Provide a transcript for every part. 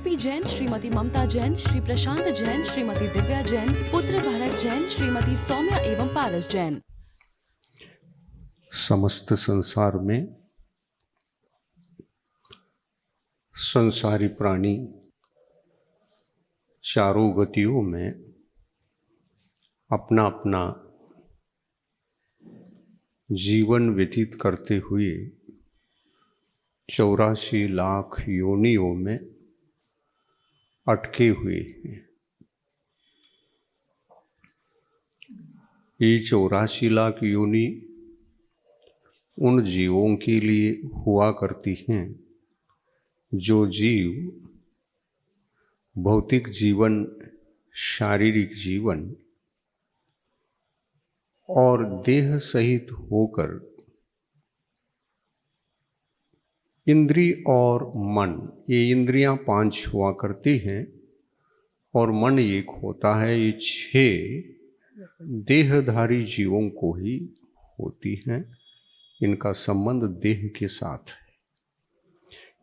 RP Jain, Shrimati ममता जैन, श्री प्रशांत जैन, श्रीमती दिव्या जैन, पुत्र भरत जैन, श्रीमती सौम्या एवं पारस जैन। समस्त संसार में संसारी प्राणी चारों गतियों में अपना अपना जीवन व्यतीत करते हुए 84 लाख योनियों में अटके हुए हैं। ये 84 लाख योनि उन जीवों के लिए हुआ करती हैं जो जीव भौतिक जीवन, शारीरिक जीवन और देह सहित होकर इंद्रिय और मन, ये इंद्रियां 5 हुआ करती हैं और मन एक होता है। ये 6 देहधारी जीवों को ही होती हैं। इनका संबंध देह के साथ है।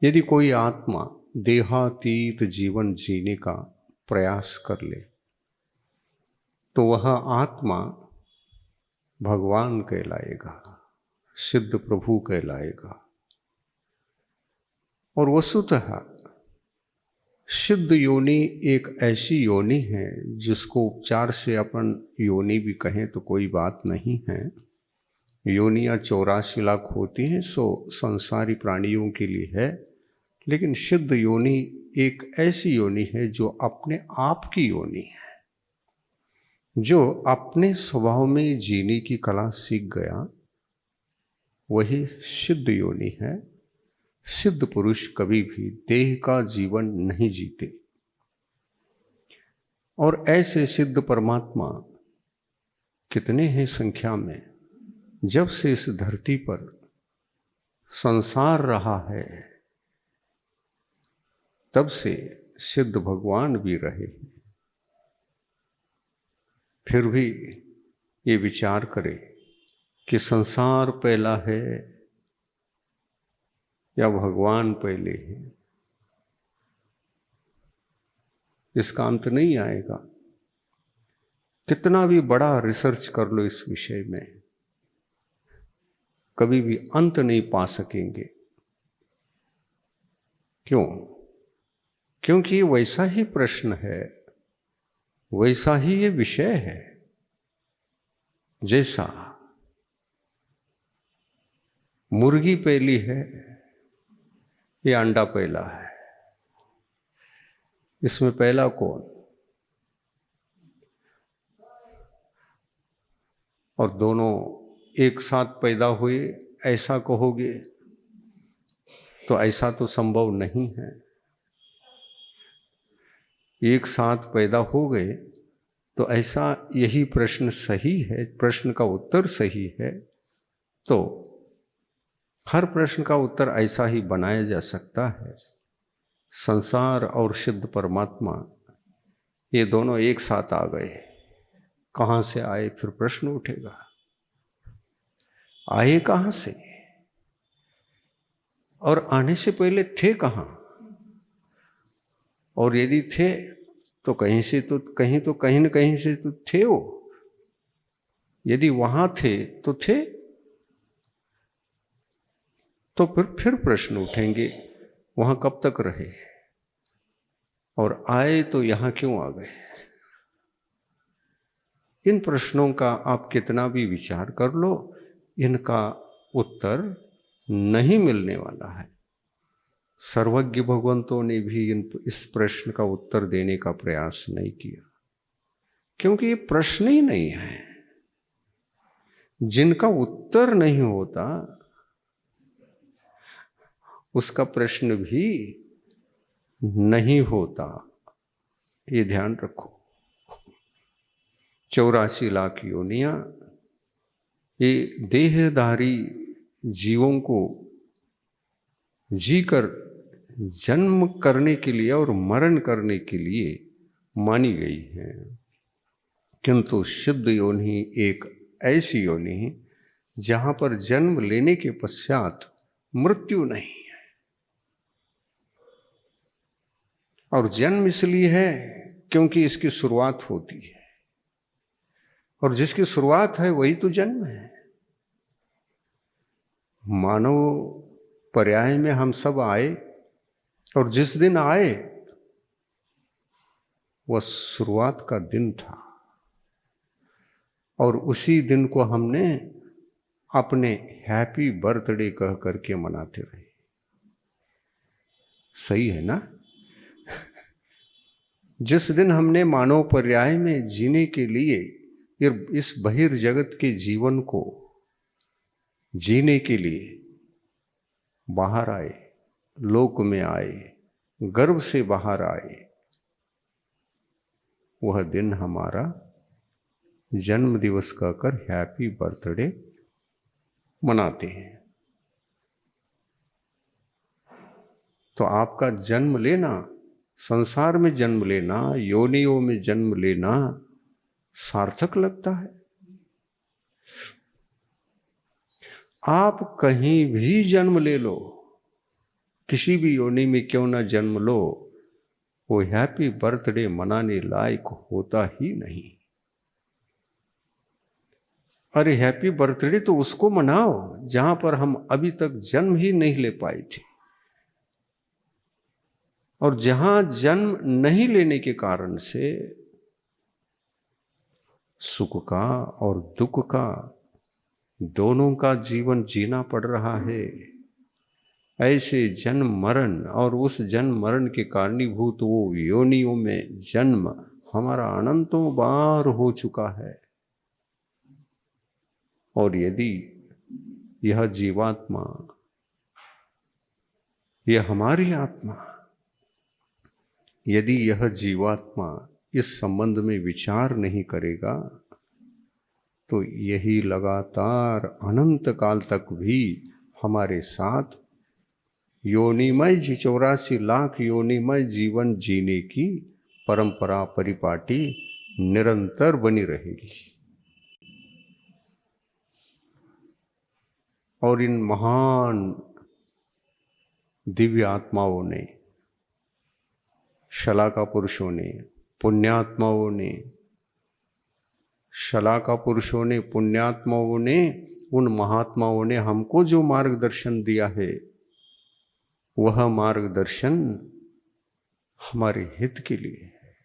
यदि कोई आत्मा देहातीत जीवन जीने का प्रयास कर ले तो वह आत्मा भगवान कहलाएगा, सिद्ध प्रभु कहलाएगा। और वस्तुतः सिद्ध योनि एक ऐसी योनि है जिसको उपचार से अपन योनि भी कहें तो कोई बात नहीं है। योनियाँ 84 लाख होती हैं, सो संसारी प्राणियों के लिए है। लेकिन सिद्ध योनि एक ऐसी योनि है जो अपने आप की योनि है, जो अपने स्वभाव में जीने की कला सीख गया, वही सिद्ध योनि है। सिद्ध पुरुष कभी भी देह का जीवन नहीं जीते। और ऐसे सिद्ध परमात्मा कितने हैं संख्या में। जब से इस धरती पर संसार रहा है तब से सिद्ध भगवान भी रहे हैं। फिर भी ये विचार करें कि संसार पहला है या भगवान पहले है, इसका अंत नहीं आएगा। कितना भी बड़ा रिसर्च कर लो इस विषय में, कभी भी अंत नहीं पा सकेंगे। क्यों? क्योंकि ये वैसा ही प्रश्न है, वैसा ही ये विषय है जैसा मुर्गी पहली है ये अंडा पहला है। इसमें पहला कौन? और दोनों एक साथ पैदा हुए ऐसा कहोगे तो ऐसा तो संभव नहीं है। एक साथ पैदा हो गए तो ऐसा, यही प्रश्न सही है, प्रश्न का उत्तर सही है तो हर प्रश्न का उत्तर ऐसा ही बनाया जा सकता है। संसार और सिद्ध परमात्मा ये दोनों एक साथ आ गए, कहाँ से आए? फिर प्रश्न उठेगा, आए कहाँ से और आने से पहले थे कहाँ? और यदि थे तो कहीं से तो कहीं न कहीं से तो थे वो। यदि वहां थे तो थे, तो फिर प्रश्न उठेंगे वहां कब तक रहे और आए तो यहां क्यों आ गए? इन प्रश्नों का आप कितना भी विचार कर लो, इनका उत्तर नहीं मिलने वाला है। सर्वज्ञ भगवंतों ने भी इस प्रश्न का उत्तर देने का प्रयास नहीं किया, क्योंकि ये प्रश्न ही नहीं है। जिनका उत्तर नहीं होता उसका प्रश्न भी नहीं होता, ये ध्यान रखो। 84 लाख योनियां ये देहधारी जीवों को जीकर जन्म करने के लिए और मरण करने के लिए मानी गई है। किंतु सिद्ध योनि एक ऐसी योनि है जहां पर जन्म लेने के पश्चात मृत्यु नहीं है। और जन्म इसलिए है क्योंकि इसकी शुरुआत होती है, और जिसकी शुरुआत है वही तो जन्म है। मानव पर्याय में हम सब आए, और जिस दिन आए वह शुरुआत का दिन था, और उसी दिन को हमने अपने हैप्पी बर्थडे कह करके मनाते रहे। सही है ना? जिस दिन हमने मानव पर्याय में जीने के लिए इस बहिर्जगत के जीवन को जीने के लिए बाहर आए, लोक में आए, गर्भ से बाहर आए, वह दिन हमारा जन्म दिवस कहकर हैप्पी बर्थडे मनाते हैं। तो आपका जन्म लेना, संसार में जन्म लेना, योनियों में जन्म लेना सार्थक लगता है। आप कहीं भी जन्म ले लो, किसी भी योनि में क्यों ना जन्म लो, वो हैप्पी बर्थडे मनाने लायक होता ही नहीं। अरे हैप्पी बर्थडे तो उसको मनाओ जहां पर हम अभी तक जन्म ही नहीं ले पाए थे, और जहां जन्म नहीं लेने के कारण से सुख का और दुख का दोनों का जीवन जीना पड़ रहा है। ऐसे जन्म मरण और उस जन्म मरण के कारणीभूत वो योनियों में जन्म हमारा अनंतों बार हो चुका है। और यदि यह जीवात्मा, यह हमारी आत्मा, यदि यह जीवात्मा इस संबंध में विचार नहीं करेगा तो यही लगातार अनंत काल तक भी हमारे साथ योनिमय 84 लाख योनिमय जीवन जीने की परंपरा परिपाटी निरंतर बनी रहेगी। और इन महान दिव्य आत्माओं ने, शलाका पुरुषों ने, पुण्यात्माओं ने, शलाका पुरुषों ने, पुण्यात्माओं ने, उन महात्माओं ने हमको जो मार्गदर्शन दिया है, वह मार्गदर्शन हमारे हित के लिए है।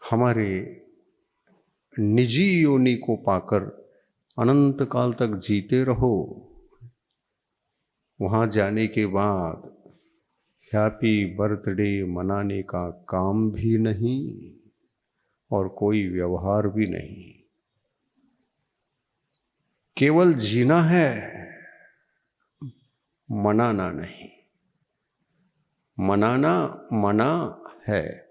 हमारे निजी योनि को पाकर अनंत काल तक जीते रहो। वहां जाने के बाद हैप्पी बर्थडे मनाने का काम भी नहीं और कोई व्यवहार भी नहीं। केवल जीना है, मनाना नहीं। मनाना मना है,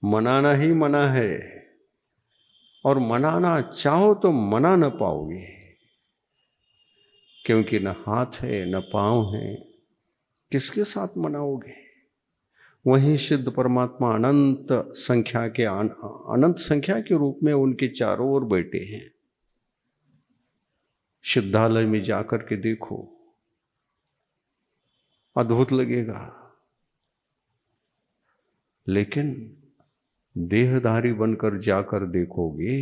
मनाना ही मना है, और मनाना चाहो तो मना न पाओगे, क्योंकि न हाथ है न पांव है। किसके साथ मनाओगे? वहीं सिद्ध परमात्मा अनंत संख्या के रूप में उनके चारों ओर बैठे हैं। सिद्धालय में जाकर के देखो, अद्भुत लगेगा। लेकिन देहधारी बनकर जाकर देखोगे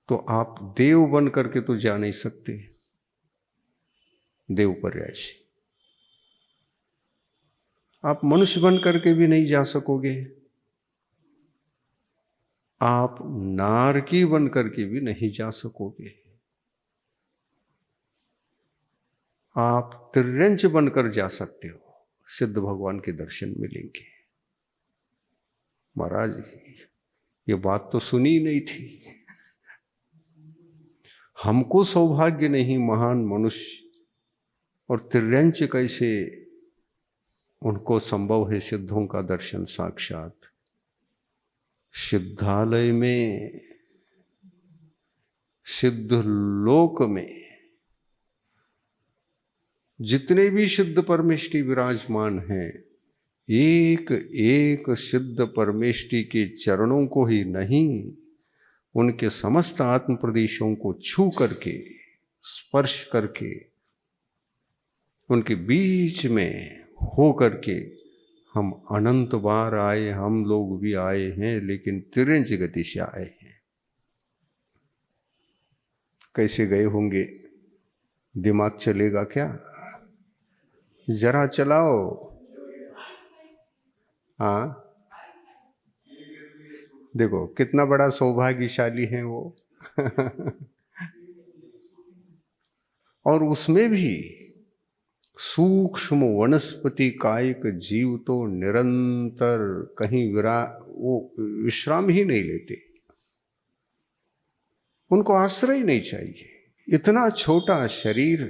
तो आप देव बन करके तो जा नहीं सकते। देव पर्यायसी आप मनुष्य बन करके भी नहीं जा सकोगे। आप नारकी बन करके भी नहीं जा सकोगे। आप त्रिरंच बनकर जा सकते हो, सिद्ध भगवान के दर्शन मिलेंगे। महाराज ये बात तो सुनी नहीं थी। हमको सौभाग्य नहीं महान मनुष्य, और त्रिरंच कैसे उनको संभव है सिद्धों का दर्शन साक्षात। सिद्धालय में, सिद्ध लोक में जितने भी सिद्ध परमेष्टि विराजमान हैं, एक एक सिद्ध परमेष्टि के चरणों को ही नहीं, उनके समस्त आत्म प्रदेशों को छू करके, स्पर्श करके उनके बीच में हो करके हम अनंत बार आए, हम लोग भी आए हैं, लेकिन तिरंज गति से आए हैं। कैसे गए होंगे? दिमाग चलेगा क्या? जरा चलाओ। हाँ, देखो कितना बड़ा सौभाग्यशाली है वो। और उसमें भी सूक्ष्म वनस्पति कायिक जीव तो निरंतर कहीं वो विश्राम ही नहीं लेते, उनको आश्रय नहीं चाहिए। इतना छोटा शरीर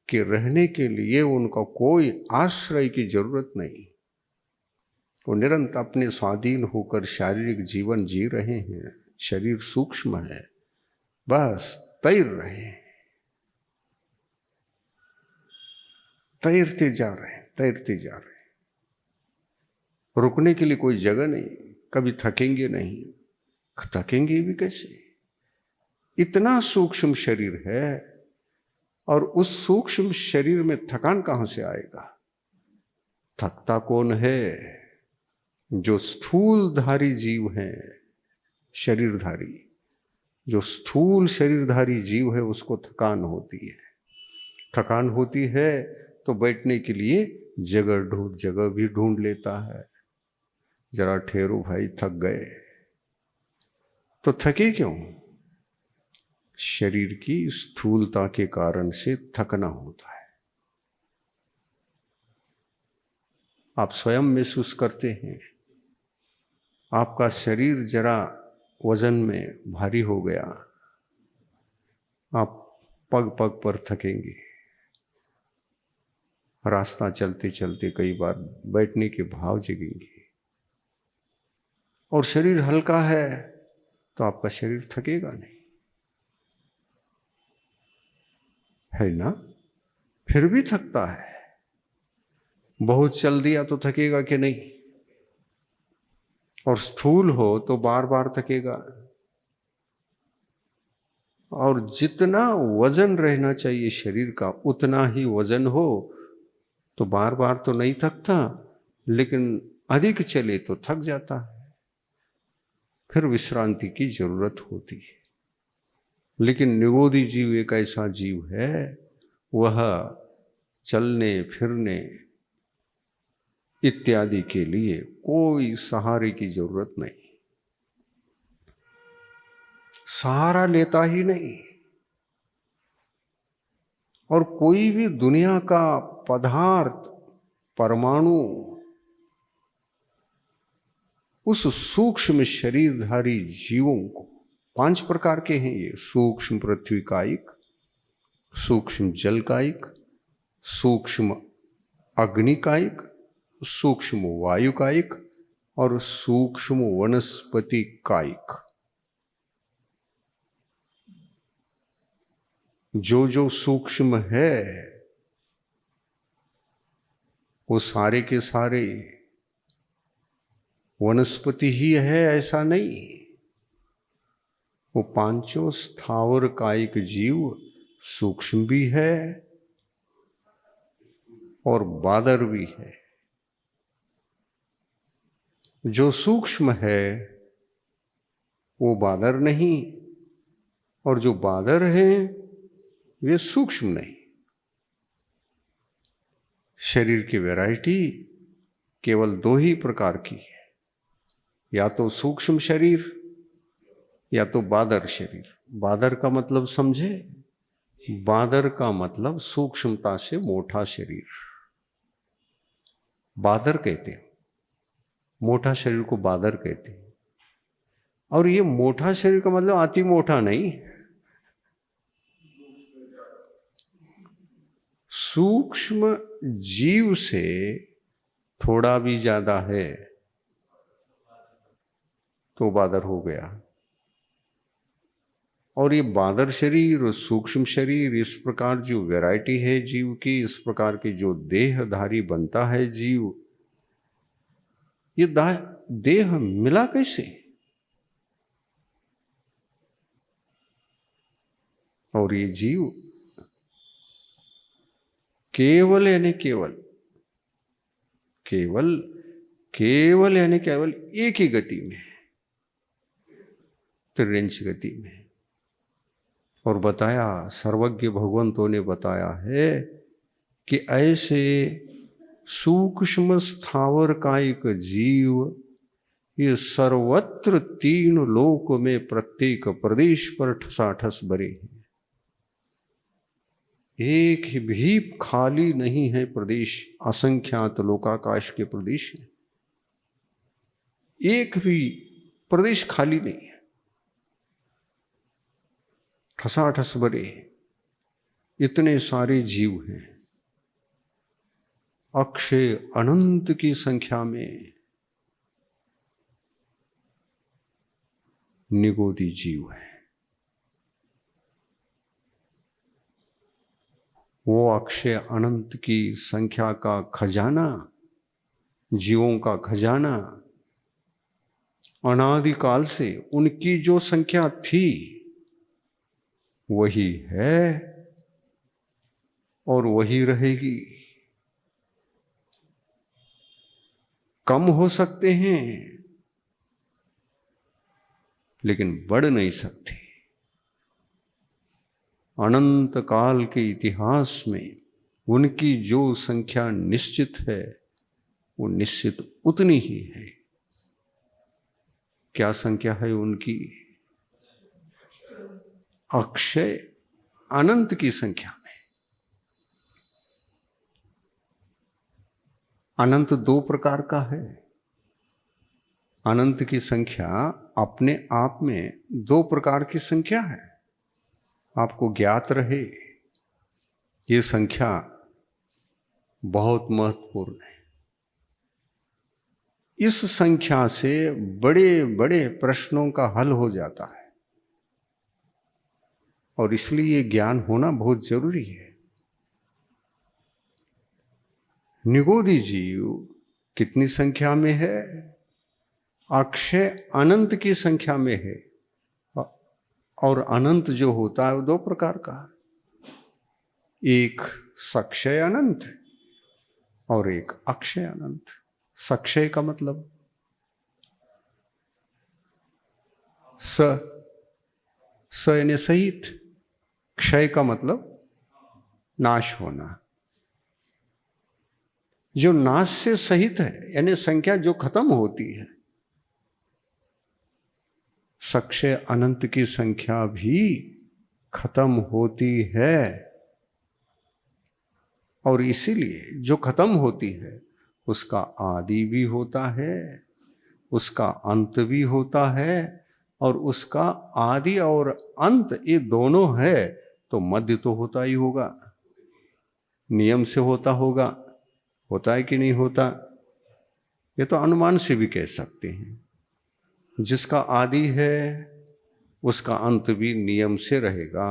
के रहने के लिए उनका कोई आश्रय की जरूरत नहीं। वो निरंतर अपने स्वाधीन होकर शारीरिक जीवन जी रहे हैं। शरीर सूक्ष्म है, बस तैर रहे हैं, तैरते जा रहे हैं, तैरते जा रहे हैं। रुकने के लिए कोई जगह नहीं, कभी थकेंगे नहीं। थकेंगे भी कैसे? इतना सूक्ष्म शरीर है, और उस सूक्ष्म शरीर में थकान कहां से आएगा? थकता कौन है? जो स्थूलधारी जीव है, शरीरधारी, जो स्थूल शरीरधारी जीव है, उसको थकान होती है। थकान होती है तो बैठने के लिए जगह भी ढूंढ लेता है। जरा ठहरो भाई, थक गए। तो थके क्यों? शरीर की स्थूलता के कारण से थकना होता है। आप स्वयं महसूस करते हैं, आपका शरीर जरा वजन में भारी हो गया, आप पग पग पर थकेंगे। रास्ता चलते चलते कई बार बैठने के भाव जगेंगे। और शरीर हल्का है तो आपका शरीर थकेगा नहीं, है ना? फिर भी थकता है। बहुत चल दिया तो थकेगा कि नहीं? और स्थूल हो तो बार बार थकेगा। और जितना वजन रहना चाहिए शरीर का, उतना ही वजन हो तो बार बार तो नहीं थकता, लेकिन अधिक चले तो थक जाता है। फिर विश्रांति की जरूरत होती है। लेकिन निगोदी जीव एक ऐसा जीव है, वह चलने फिरने इत्यादि के लिए कोई सहारे की जरूरत नहीं, सहारा लेता ही नहीं। और कोई भी दुनिया का पदार्थ, परमाणु, उस सूक्ष्म शरीरधारी जीवों को, 5 प्रकार के हैं ये: सूक्ष्म पृथ्वी कायिक, सूक्ष्म जल कायिक, सूक्ष्म अग्नि कायिक, सूक्ष्म वायु कायिक और सूक्ष्म वनस्पति कायिक। जो जो सूक्ष्म है वो सारे के सारे वनस्पति ही है, ऐसा नहीं। वो 5 स्थावर कायिक जीव सूक्ष्म भी है और बादर भी है। जो सूक्ष्म है वो बादर नहीं, और जो बादर है वे सूक्ष्म नहीं। शरीर की वैरायटी केवल 2 ही प्रकार की है, या तो सूक्ष्म शरीर या तो बादर शरीर। बादर का मतलब समझे? बादर का मतलब सूक्ष्मता से मोटा शरीर, बादर कहते हैं। मोटा शरीर को बादर कहते हैं। और ये मोटा शरीर का मतलब अति मोटा नहीं, सूक्ष्म जीव से थोड़ा भी ज्यादा है तो बादर हो गया। और ये बादर शरीर और सूक्ष्म शरीर, इस प्रकार जो वैरायटी है जीव की, इस प्रकार के जो देहधारी बनता है जीव, ये देह मिला कैसे? और ये जीव केवल यानी केवल, केवल केवल यानी केवल एक ही गति में, त्रिंच गति में। और बताया, सर्वज्ञ भगवंतों ने बताया है कि ऐसे सूक्ष्म स्थावर कायिक जीव ये सर्वत्र तीन लोक में प्रत्येक प्रदेश पर ठसाठस भरे हैं। एक भी खाली नहीं है प्रदेश, असंख्यात लोकाकाश के प्रदेश हैं, एक भी प्रदेश खाली नहीं है, ठसाठस भरे। इतने सारे जीव हैं, अक्षय अनंत की संख्या में निगोदी जीव है। वो अक्षय अनंत की संख्या का खजाना, जीवों का खजाना, अनादिकाल से उनकी जो संख्या थी वही है और वही रहेगी। कम हो सकते हैं लेकिन बढ़ नहीं सकते। अनंत काल के इतिहास में उनकी जो संख्या निश्चित है वो निश्चित उतनी ही है। क्या संख्या है उनकी? अक्षय अनंत की संख्या में। अनंत दो प्रकार का है। अनंत की संख्या अपने आप में दो प्रकार की संख्या है, आपको ज्ञात रहे। ये संख्या बहुत महत्वपूर्ण है। इस संख्या से बड़े बड़े प्रश्नों का हल हो जाता है और इसलिए ज्ञान होना बहुत जरूरी है। निगोदी जीव कितनी संख्या में है? अक्षय अनंत की संख्या में है। और अनंत जो होता है वो दो प्रकार का, एक सक्षय अनंत और एक अक्षय अनंत। सक्षय का मतलब स यानी सहित, क्षय का मतलब नाश होना। जो नाश से सहित है यानी संख्या जो खत्म होती है। सक्षय अनंत की संख्या भी खत्म होती है और इसीलिए जो खत्म होती है उसका आदि भी होता है, उसका अंत भी होता है। और उसका आदि और अंत ये दोनों है तो मध्य तो होता ही होगा, नियम से होता होगा। होता है कि नहीं होता? ये तो अनुमान से भी कह सकते हैं। जिसका आदि है उसका अंत भी नियम से रहेगा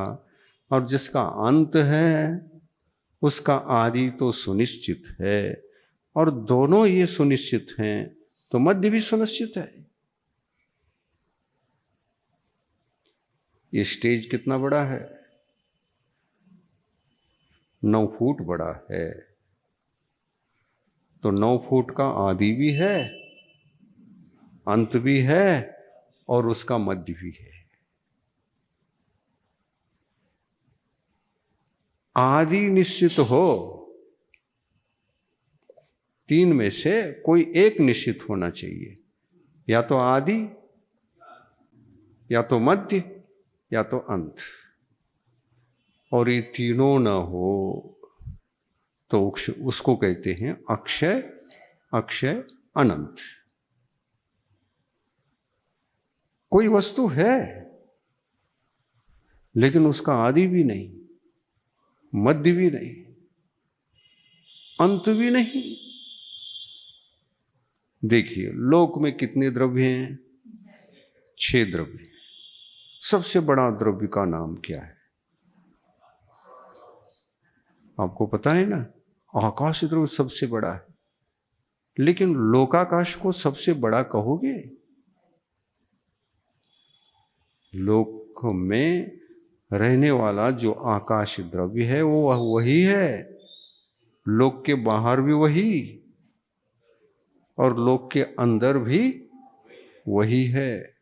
और जिसका अंत है उसका आदि तो सुनिश्चित है। और दोनों ये सुनिश्चित हैं तो मध्य भी सुनिश्चित है। ये स्टेज कितना बड़ा है? 9 फुट बड़ा है। तो 9 फुट का आदि भी है, अंत भी है और उसका मध्य भी है। आदि निश्चित हो, 3 में से कोई एक निश्चित होना चाहिए, या तो आदि या तो मध्य या तो अंत। और ये तीनों न हो तो उसको कहते हैं अक्षय अक्षय अनंत। कोई वस्तु है लेकिन उसका आदि भी नहीं, मध्य भी नहीं, अंत भी नहीं। देखिए लोक में कितने द्रव्य हैं? 6 द्रव्य। सबसे बड़ा द्रव्य का नाम क्या है? आपको पता है ना? आकाश द्रव्य सबसे बड़ा है। लेकिन लोकाकाश को सबसे बड़ा कहोगे? लोक में रहने वाला जो आकाश द्रव्य है वो वही है। लोक के बाहर भी वही और लोक के अंदर भी वही है,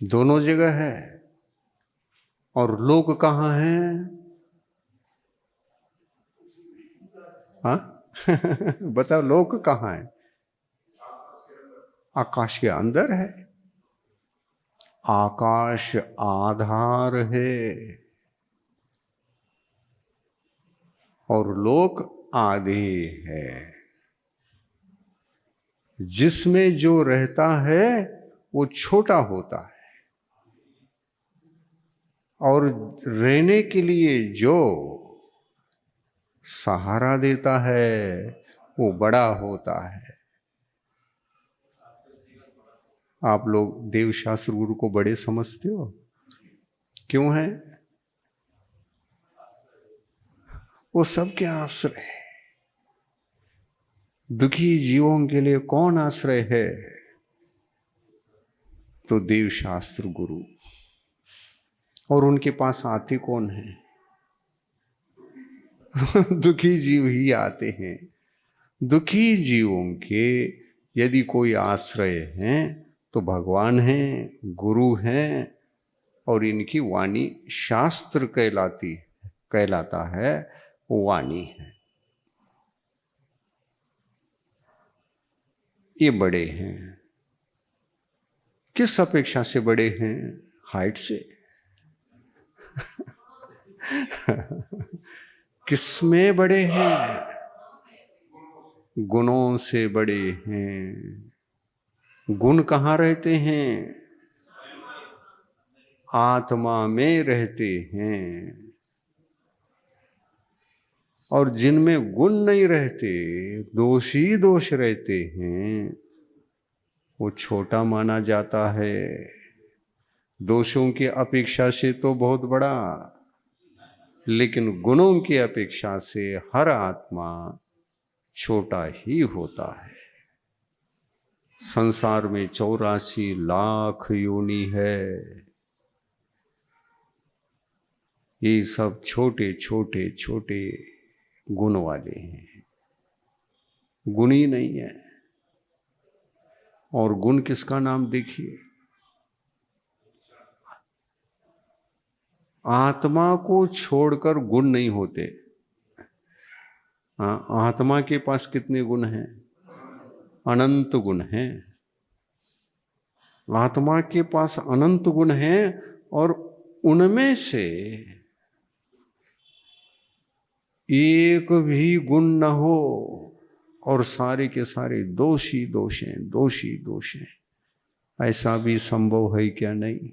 दोनों जगह है। और लोक कहाँ है? हाँ बताओ, लोक कहाँ है? आकाश के अंदर है। आकाश आधार है और लोक आधे है। जिसमें जो रहता है वो छोटा होता है और रहने के लिए जो सहारा देता है वो बड़ा होता है। आप लोग देवशास्त्र गुरु को बड़े समझते हो, क्यों है? वो सबके आश्रय है। दुखी जीवों के लिए कौन आश्रय है? तो देवशास्त्र गुरु। और उनके पास आते कौन है? दुखी जीव ही आते हैं। दुखी जीवों के यदि कोई आश्रय हैं तो भगवान हैं, गुरु हैं, और इनकी वाणी शास्त्र कहलाता है, वो वाणी है। ये बड़े हैं। किस अपेक्षा से बड़े हैं? हाइट से। किसमें बड़े हैं? गुणों से बड़े हैं। गुण कहाँ रहते हैं? आत्मा में रहते हैं। और जिनमें गुण नहीं रहते, दोष ही दोष रहते हैं, वो छोटा माना जाता है। दोषों की अपेक्षा से तो बहुत बड़ा, लेकिन गुणों की अपेक्षा से हर आत्मा छोटा ही होता है। संसार में 84 लाख योनि है। ये सब छोटे छोटे छोटे गुण वाले हैं, गुणी नहीं है। और गुण किसका नाम देखिए? आत्मा को छोड़कर गुण नहीं होते। आत्मा के पास कितने गुण हैं? अनंत गुण हैं। आत्मा के पास अनंत गुण हैं और उनमें से एक भी गुण न हो और सारे के सारे दोषी दोष हैं, दोषी दोष हैं। ऐसा भी संभव है क्या? नहीं,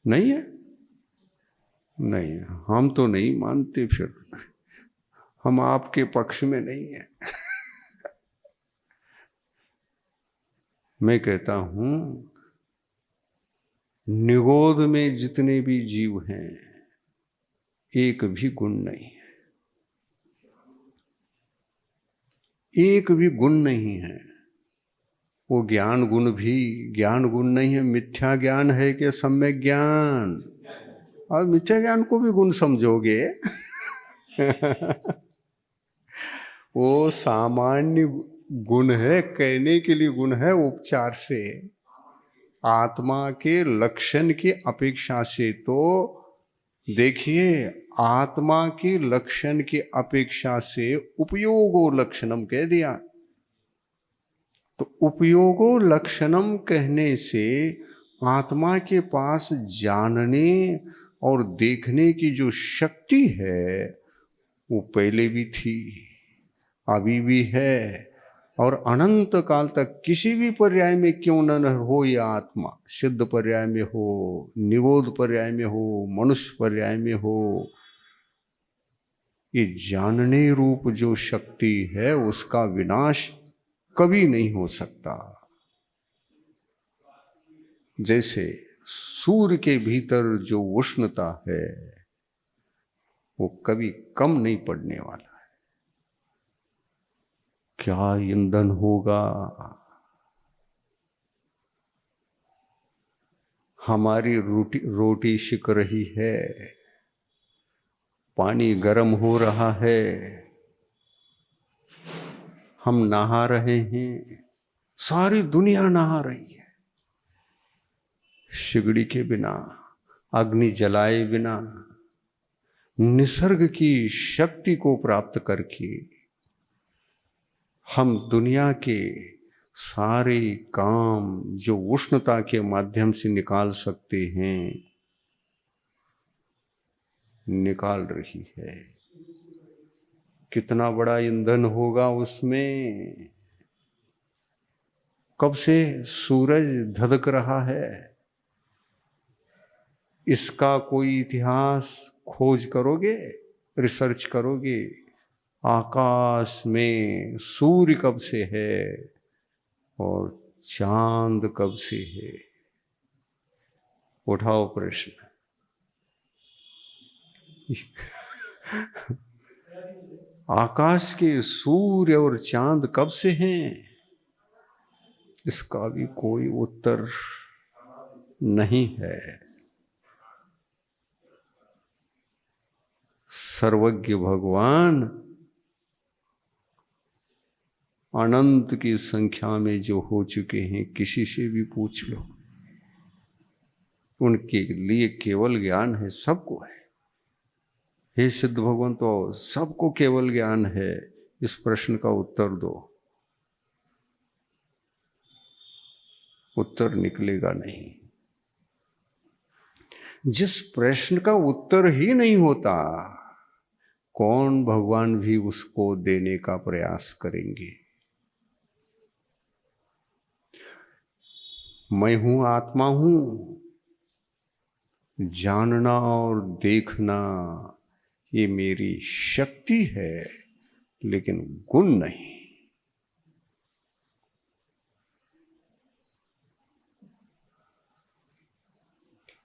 नहीं है। नहीं, हम तो नहीं मानते, फिर हम आपके पक्ष में नहीं है। मैं कहता हूं, निगोद में जितने भी जीव हैं, एक भी गुण नहीं है, एक भी गुण नहीं है। वो ज्ञान गुण भी ज्ञान गुण नहीं है। मिथ्या ज्ञान है कि सम्यक ज्ञान? और मिथ्या ज्ञान को भी गुण समझोगे? वो सामान्य गुण है, कहने के लिए गुण है, उपचार से। आत्मा के लक्षण की अपेक्षा से तो देखिए, आत्मा के लक्षण की अपेक्षा से उपयोगो लक्षणम कह दिया। तो उपयोगो लक्षणम कहने से आत्मा के पास जानने और देखने की जो शक्ति है वो पहले भी थी, अभी भी है, और अनंत काल तक किसी भी पर्याय में क्यों न हो, यह आत्मा सिद्ध पर्याय में हो, निगोद पर्याय में हो, मनुष्य पर्याय में हो, ये जानने रूप जो शक्ति है उसका विनाश कभी नहीं हो सकता। जैसे सूर्य के भीतर जो उष्णता है वो कभी कम नहीं पड़ने वाला है। क्या ईंधन होगा? हमारी रोटी सिक रही है, पानी गर्म हो रहा है, हम नहा रहे हैं, सारी दुनिया नहा रही है। सिगड़ी के बिना, अग्नि जलाए बिना, निसर्ग की शक्ति को प्राप्त करके हम दुनिया के सारे काम जो उष्णता के माध्यम से निकाल सकते हैं, निकाल रही है। कितना बड़ा ईंधन होगा उसमें। कब से सूरज धधक रहा है, इसका कोई इतिहास खोज करोगे, रिसर्च करोगे, आकाश में सूर्य कब से है और चांद कब से है। उठाओ प्रश्न। आकाश के सूर्य और चांद कब से हैं, इसका भी कोई उत्तर नहीं है। सर्वज्ञ भगवान अनंत की संख्या में जो हो चुके हैं, किसी से भी पूछ लो, उनके लिए केवल ज्ञान है, सबको है। हे सिद्ध भगवान, तो सबको केवल ज्ञान है, इस प्रश्न का उत्तर दो। उत्तर निकलेगा नहीं। जिस प्रश्न का उत्तर ही नहीं होता, कौन भगवान भी उसको देने का प्रयास करेंगे। मैं हूं, आत्मा हूं, जानना और देखना ये मेरी शक्ति है, लेकिन गुण नहीं।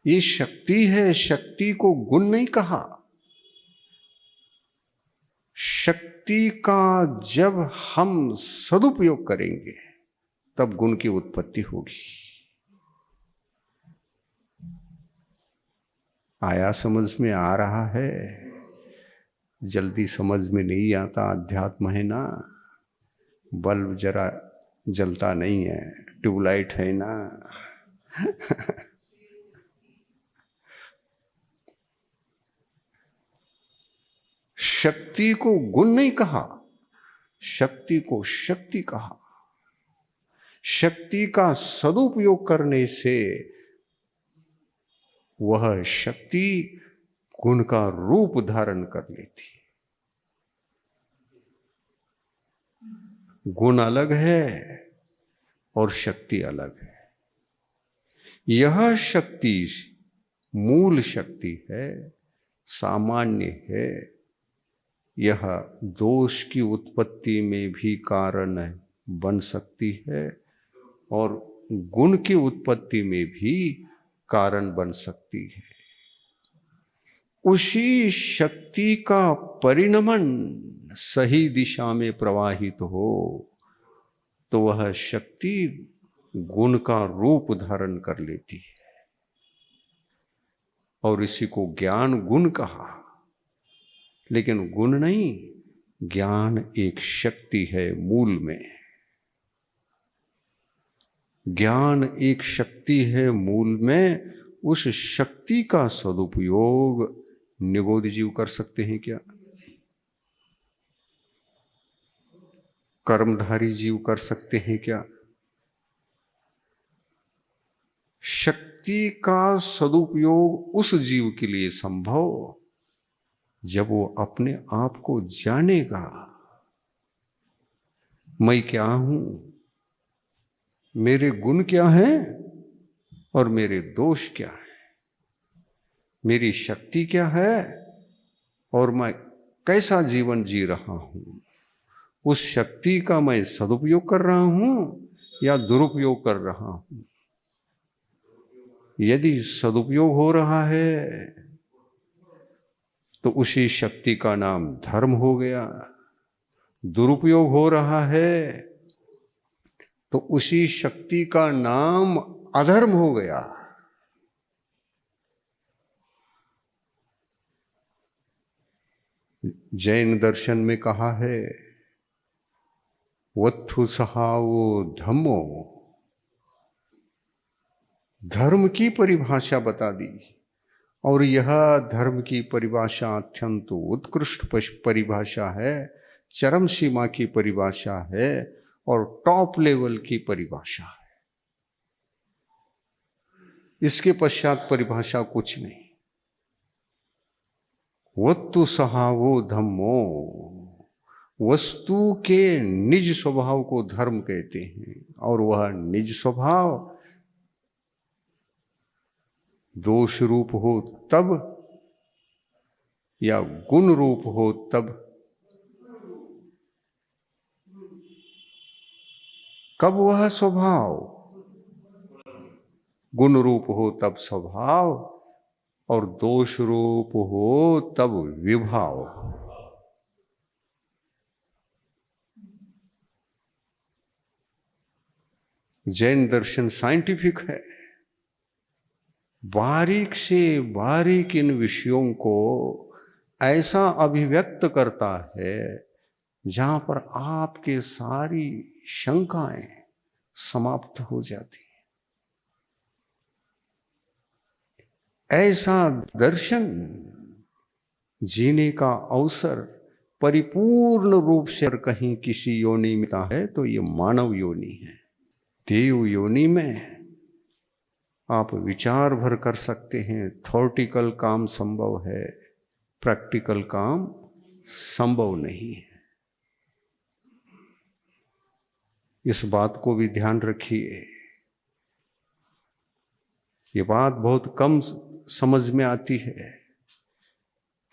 ये शक्ति है, शक्ति को गुण नहीं कहा। शक्ति का जब हम सदुपयोग करेंगे तब गुण की उत्पत्ति होगी। आया समझ में आ रहा है? जल्दी समझ में नहीं आता। अध्यात्म है ना, बल्ब जरा जलता नहीं है, ट्यूबलाइट है ना। शक्ति को गुण नहीं कहा, शक्ति को शक्ति कहा। शक्ति का सदुपयोग करने से वह शक्ति गुण का रूप धारण कर लेती है। गुण अलग है और शक्ति अलग है। यह शक्ति मूल शक्ति है, सामान्य है। यह दोष की उत्पत्ति में भी कारण बन सकती है और गुण की उत्पत्ति में भी कारण बन सकती है। उसी शक्ति का परिणमन सही दिशा में प्रवाहित हो तो वह शक्ति गुण का रूप धारण कर लेती है और इसी को ज्ञान गुण कहा। लेकिन गुण नहीं, ज्ञान एक शक्ति है मूल में। ज्ञान एक शक्ति है मूल में। उस शक्ति का सदुपयोग निगोद जीव कर सकते हैं क्या? कर्मधारी जीव कर सकते हैं क्या? शक्ति का सदुपयोग उस जीव के लिए संभव जब वो अपने आप को जानेगा। मैं क्या हूं, मेरे गुण क्या हैं और मेरे दोष क्या हैं, मेरी शक्ति क्या है और मैं कैसा जीवन जी रहा हूं। उस शक्ति का मैं सदुपयोग कर रहा हूं या दुरुपयोग कर रहा हूं। यदि सदुपयोग हो रहा है तो उसी शक्ति का नाम धर्म हो गया। दुरुपयोग हो रहा है तो उसी शक्ति का नाम अधर्म हो गया। जैन दर्शन में कहा है वत्थु सहावो धम्मो, धर्म की परिभाषा बता दी। और यह धर्म की परिभाषा अत्यंत उत्कृष्ट परिभाषा है, चरम सीमा की परिभाषा है और टॉप लेवल की परिभाषा है। इसके पश्चात परिभाषा कुछ नहीं। वस्तु सहावो धम्मो, वस्तु के निज स्वभाव को धर्म कहते हैं, और वह निज स्वभाव दोष रूप हो तब या गुण रूप हो तब। कब वह स्वभाव? गुण रूप हो तब स्वभाव, और दोष रूप हो तब विभाव। जैन दर्शन साइंटिफिक है, बारीक से बारीक इन विषयों को ऐसा अभिव्यक्त करता है जहां पर आपके सारी शंकाएं समाप्त हो जाती हैं। ऐसा दर्शन जीने का अवसर परिपूर्ण रूप से कहीं किसी योनि में है तो ये मानव योनि है। देव योनि में आप विचार भर कर सकते हैं, थॉर्टिकल काम संभव है, प्रैक्टिकल काम संभव नहीं है। इस बात को भी ध्यान रखिए। ये बात बहुत कम समझ में आती है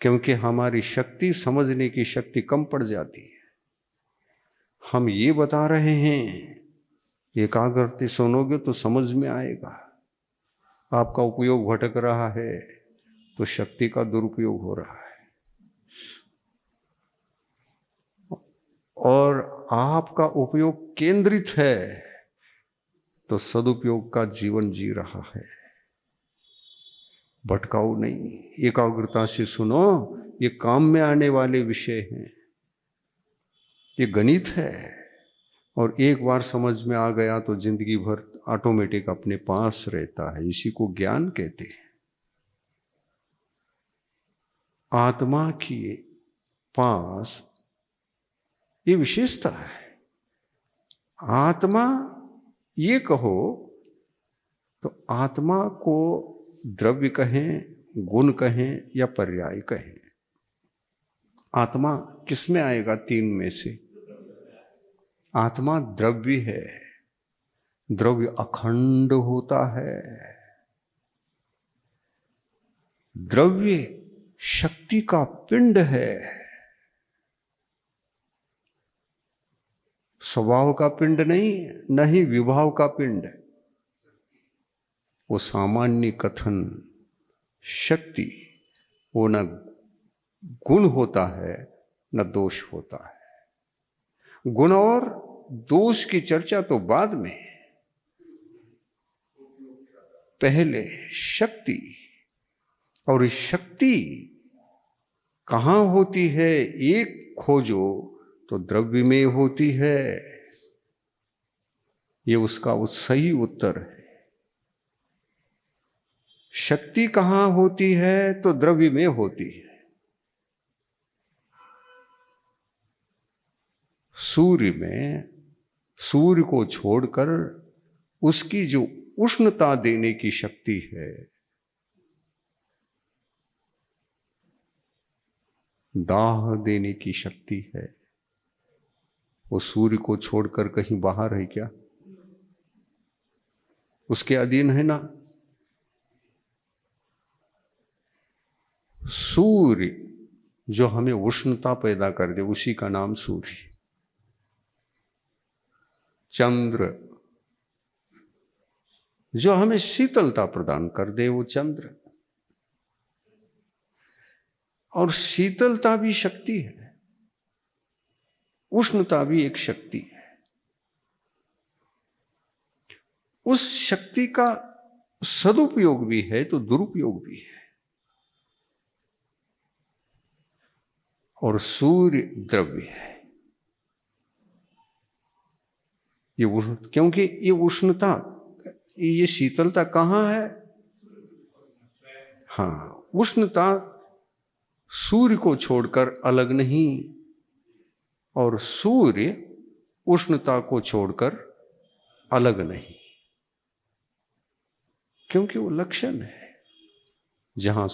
क्योंकि हमारी शक्ति, समझने की शक्ति कम पड़ जाती है। हम ये बता रहे हैं, एकाग्रता सुनोगे तो समझ में आएगा। आपका उपयोग भटक रहा है तो शक्ति का दुरुपयोग हो रहा है, और आपका उपयोग केंद्रित है तो सदुपयोग का जीवन जी रहा है। भटकाओ नहीं, एकाग्रता से सुनो। ये काम में आने वाले विषय हैं, ये गणित है, और एक बार समझ में आ गया तो जिंदगी भर ऑटोमेटिक अपने पास रहता है। इसी को ज्ञान कहते हैं। आत्मा के पास ये विशेषता है। आत्मा ये कहो तो आत्मा को द्रव्य कहें, गुण कहें या पर्याय कहें, आत्मा किस में आएगा? तीन में से। आत्मा द्रव्य है। द्रव्य अखंड होता है। द्रव्य शक्ति का पिंड है, स्वभाव का पिंड नहीं, न ही विभाव का पिंड। वो सामान्य कथन शक्ति, वो न गुण होता है न दोष होता है। गुण और दोष की चर्चा तो बाद में, पहले शक्ति। और इस शक्ति कहाँ होती है? एक खोजो तो द्रव्य में होती है। ये उसका सही उत्तर है। शक्ति कहाँ होती है? तो द्रव्य में होती है। सूर्य में, सूर्य को छोड़कर उसकी जो उष्णता देने की शक्ति है, दाह देने की शक्ति है, वो सूर्य को छोड़कर कहीं बाहर है क्या? उसके अधीन है ना। सूर्य जो हमें उष्णता पैदा कर दे उसी का नाम सूर्य। चंद्र जो हमें शीतलता प्रदान कर दे वो चंद्र। और शीतलता भी शक्ति है, उष्णता भी एक शक्ति है। उस शक्ति का सदुपयोग भी है तो दुरुपयोग भी है। और सूर्य द्रव्य है। ये उष्ण, क्योंकि ये उष्णता, ये शीतलता कहाँ है? हाँ, उष्णता सूर्य को छोड़कर अलग नहीं, और सूर्य उष्णता को छोड़कर अलग नहीं, क्योंकि वो लक्षण है। जहां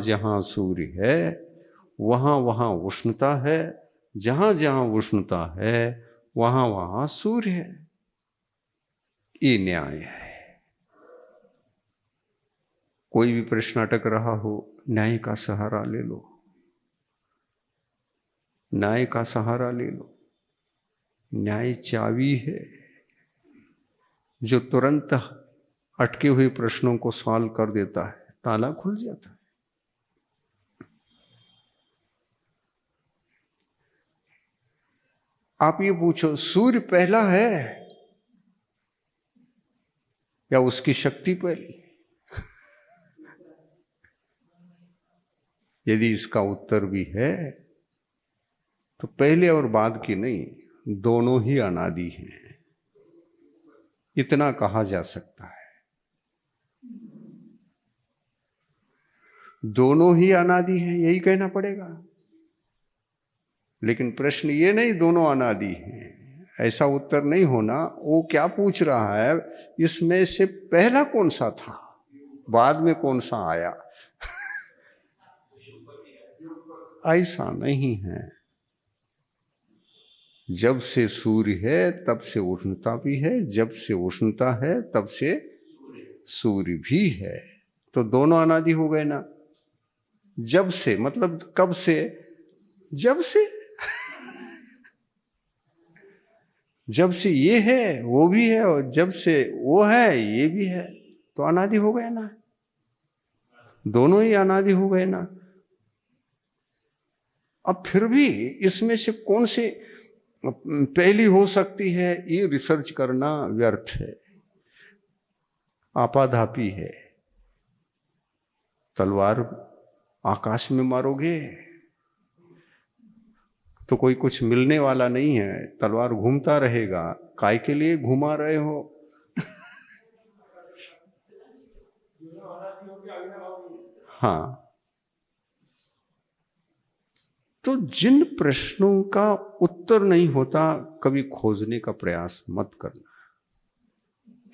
जहां सूर्य है वहां वहां उष्णता है, जहां जहां उष्णता है वहां वहां सूर्य है। ये न्याय है। कोई भी प्रश्न अटक रहा हो, न्याय का सहारा ले लो, न्याय का सहारा ले लो। न्याय चाबी है जो तुरंत अटके हुए प्रश्नों को सॉल्व कर देता है, ताला खुल जाता है। आप ये पूछो, सूर्य पहला है या उसकी शक्ति पहली? यदि इसका उत्तर भी है तो पहले और बाद की नहीं, दोनों ही अनादि हैं, इतना कहा जा सकता है। दोनों ही अनादि हैं, यही कहना पड़ेगा। लेकिन प्रश्न ये नहीं दोनों अनादि हैं, ऐसा उत्तर नहीं होना। वो क्या पूछ रहा है, इसमें से पहला कौन सा था, बाद में कौन सा आया? ऐसा नहीं है। जब से सूर्य है तब से उष्णता भी है, जब से उष्णता है तब से सूर्य भी है, तो दोनों अनादि हो गए ना। जब से मतलब कब से? जब से जब से ये है वो भी है, और जब से वो है ये भी है, तो अनादि हो गए ना, दोनों ही अनादि हो गए ना। अब फिर भी इसमें से कौन सी पहली हो सकती है, ये रिसर्च करना व्यर्थ है, आपाधापी है। तलवार आकाश में मारोगे तो कोई कुछ मिलने वाला नहीं है, तलवार घूमता रहेगा। काय के लिए घुमा रहे हो? हाँ, तो जिन प्रश्नों का उत्तर नहीं होता, कभी खोजने का प्रयास मत करना,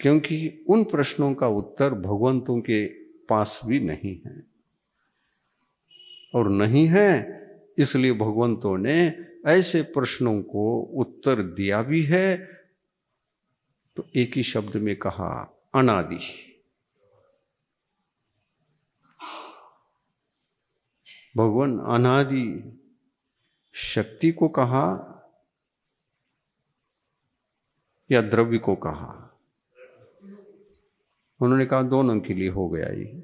क्योंकि उन प्रश्नों का उत्तर भगवंतों के पास भी नहीं है, और नहीं है इसलिए भगवंतों ने ऐसे प्रश्नों को उत्तर दिया भी है। तो एक ही शब्द में कहा, अनादि। भगवान अनादि शक्ति को कहा या द्रव्य को कहा? उन्होंने कहा दोनों के लिए हो गया ये।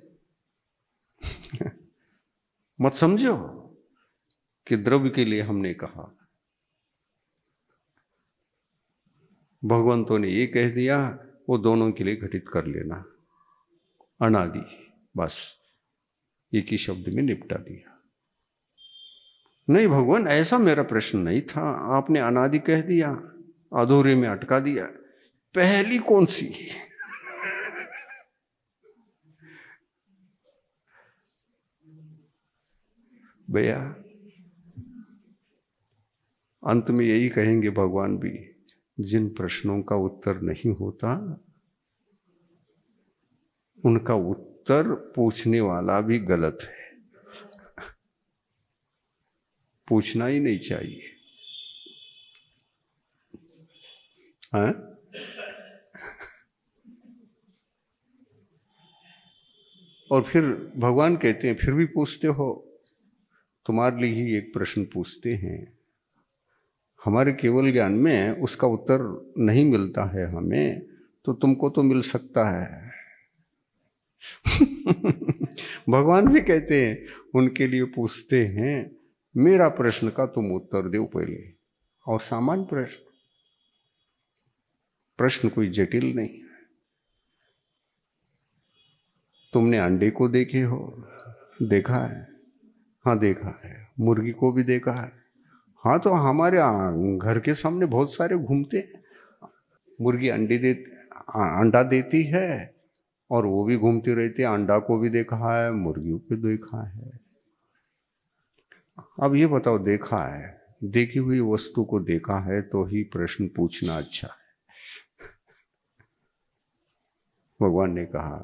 मत समझो कि द्रव्य के लिए हमने कहा। भगवंतों ने ये कह दिया, वो दोनों के लिए घटित कर लेना, अनादि, बस एक ही शब्द में निपटा दिया। नहीं भगवान, ऐसा मेरा प्रश्न नहीं था, आपने अनादि कह दिया, अधूरे में अटका दिया। पहली कौन सी? भैया अंत में यही कहेंगे भगवान भी, जिन प्रश्नों का उत्तर नहीं होता उनका उत्तर पूछने वाला भी गलत है, पूछना ही नहीं चाहिए। हाँ? और फिर भगवान कहते हैं, फिर भी पूछते हो, तुम्हारे लिए ही एक प्रश्न पूछते हैं, हमारे केवल ज्ञान में उसका उत्तर नहीं मिलता है हमें, तो तुमको तो मिल सकता है। भगवान भी कहते हैं, उनके लिए पूछते हैं, मेरा प्रश्न का तुम उत्तर दो पहले। और सामान्य प्रश्न, प्रश्न कोई जटिल नहीं है। तुमने अंडे को देखे हो? देखा है? हाँ देखा है। मुर्गी को भी देखा है। हाँ, तो हमारे घर के सामने बहुत सारे घूमते हैं। मुर्गी अंडा देती है और वो भी घूमती रहती है। अंडा को भी देखा है, मुर्गियों को देखा है। अब ये बताओ, देखा है, देखी हुई वस्तु को देखा है तो ही प्रश्न पूछना अच्छा है। भगवान ने कहा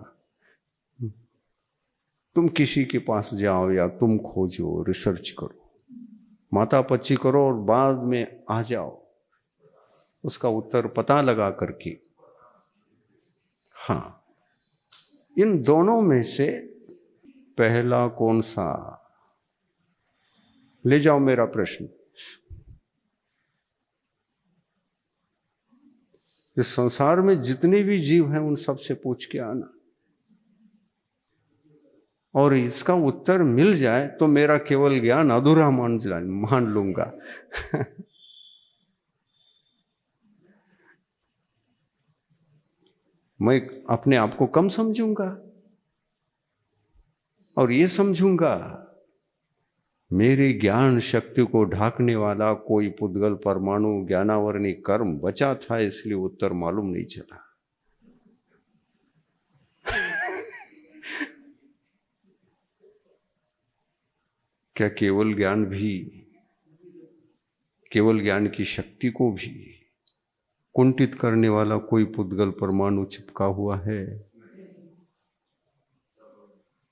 तुम किसी के पास जाओ या तुम खोजो, रिसर्च करो, माथा पच्ची करो और बाद में आ जाओ उसका उत्तर पता लगा करके। हाँ, इन दोनों में से पहला कौन सा? ले जाओ मेरा प्रश्न। इस संसार में जितने भी जीव हैं उन सब से पूछ के आना, और इसका उत्तर मिल जाए तो मेरा केवल ज्ञान अधूरा मान लूंगा। मैं अपने आप को कम समझूंगा और ये समझूंगा मेरी ज्ञान शक्ति को ढाकने वाला कोई पुद्गल परमाणु ज्ञानावरणी कर्म बचा था, इसलिए उत्तर मालूम नहीं चला। क्या केवल ज्ञान की शक्ति को भी कुंठित करने वाला कोई पुद्गल परमाणु चिपका हुआ है?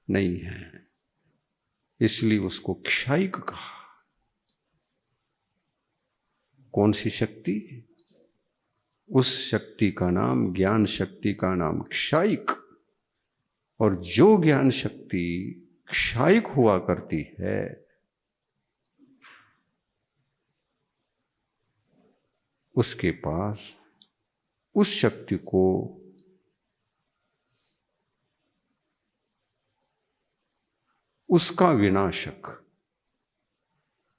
नहीं है। इसलिए उसको क्षायिक कहा। कौन सी शक्ति? उस शक्ति का नाम, ज्ञान शक्ति का नाम क्षायिक। और जो ज्ञान शक्ति क्षायिक हुआ करती है, उसके पास उस शक्ति को उसका विनाशक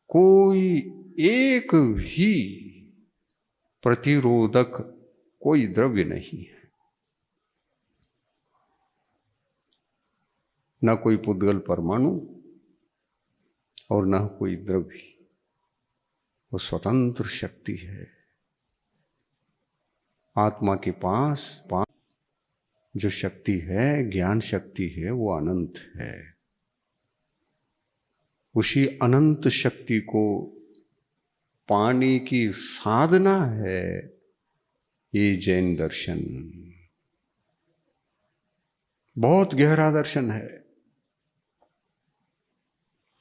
कोई एक भी प्रतिरोधक कोई द्रव्य नहीं है, न कोई पुद्गल परमाणु और न कोई द्रव्य। वो स्वतंत्र शक्ति है। आत्मा के पास जो शक्ति है, ज्ञान शक्ति है, वो अनंत है। उसी अनंत शक्ति को पाने की साधना है ये जैन दर्शन। बहुत गहरा दर्शन है।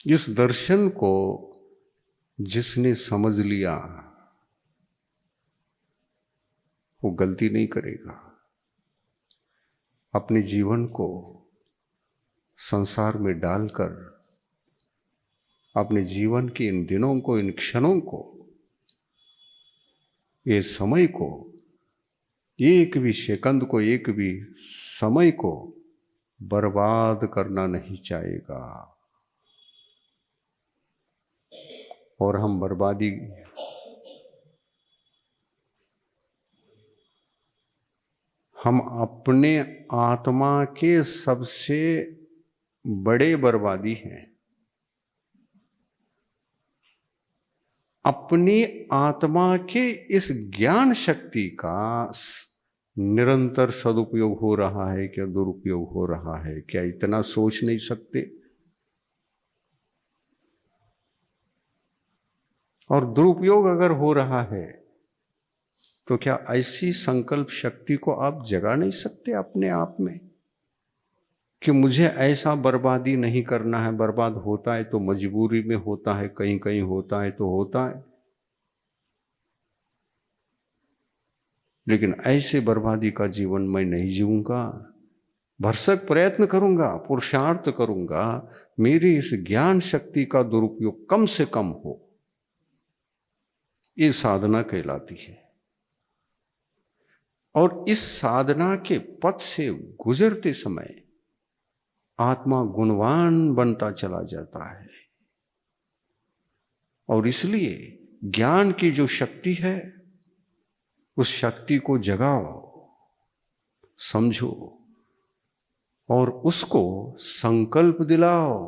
इस दर्शन को जिसने समझ लिया वो गलती नहीं करेगा। अपने जीवन को संसार में डालकर अपने जीवन के इन दिनों को, इन क्षणों को, ये समय को, एक भी सेकंद को, एक भी समय को बर्बाद करना नहीं चाहेगा। और हम बर्बादी हम अपने आत्मा के सबसे बड़े बर्बादी हैं। अपनी आत्मा के इस ज्ञान शक्ति का निरंतर सदुपयोग हो रहा है क्या दुरुपयोग हो रहा है क्या, इतना सोच नहीं सकते? और दुरुपयोग अगर हो रहा है तो क्या ऐसी संकल्प शक्ति को आप जगा नहीं सकते अपने आप में कि मुझे ऐसा बर्बादी नहीं करना है? बर्बाद होता है तो मजबूरी में होता है, कहीं कहीं होता है तो होता है, लेकिन ऐसे बर्बादी का जीवन मैं नहीं जीऊंगा। भरसक प्रयत्न करूंगा, पुरुषार्थ करूंगा, मेरी इस ज्ञान शक्ति का दुरुपयोग कम से कम हो। ये साधना कहलाती है। और इस साधना के पथ से गुजरते समय आत्मा गुणवान बनता चला जाता है। और इसलिए ज्ञान की जो शक्ति है उस शक्ति को जगाओ, समझो और उसको संकल्प दिलाओ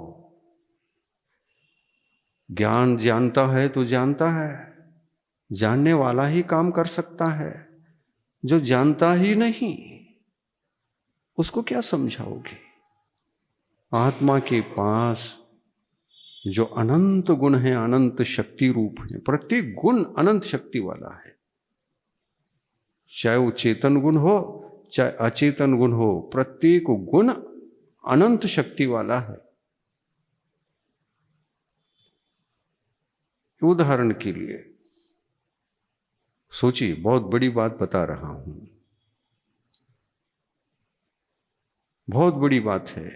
ज्ञान जानता है तो जानता है, जानने वाला ही काम कर सकता है। जो जानता ही नहीं उसको क्या समझाओगे? आत्मा के पास जो अनंत गुण है, अनंत शक्ति रूप है, प्रत्येक गुण अनंत शक्ति वाला है। चाहे वो चेतन गुण हो चाहे अचेतन गुण हो, प्रत्येक गुण अनंत शक्ति वाला है। उदाहरण के लिए सोचिए, बहुत बड़ी बात बता रहा हूं, बहुत बड़ी बात है।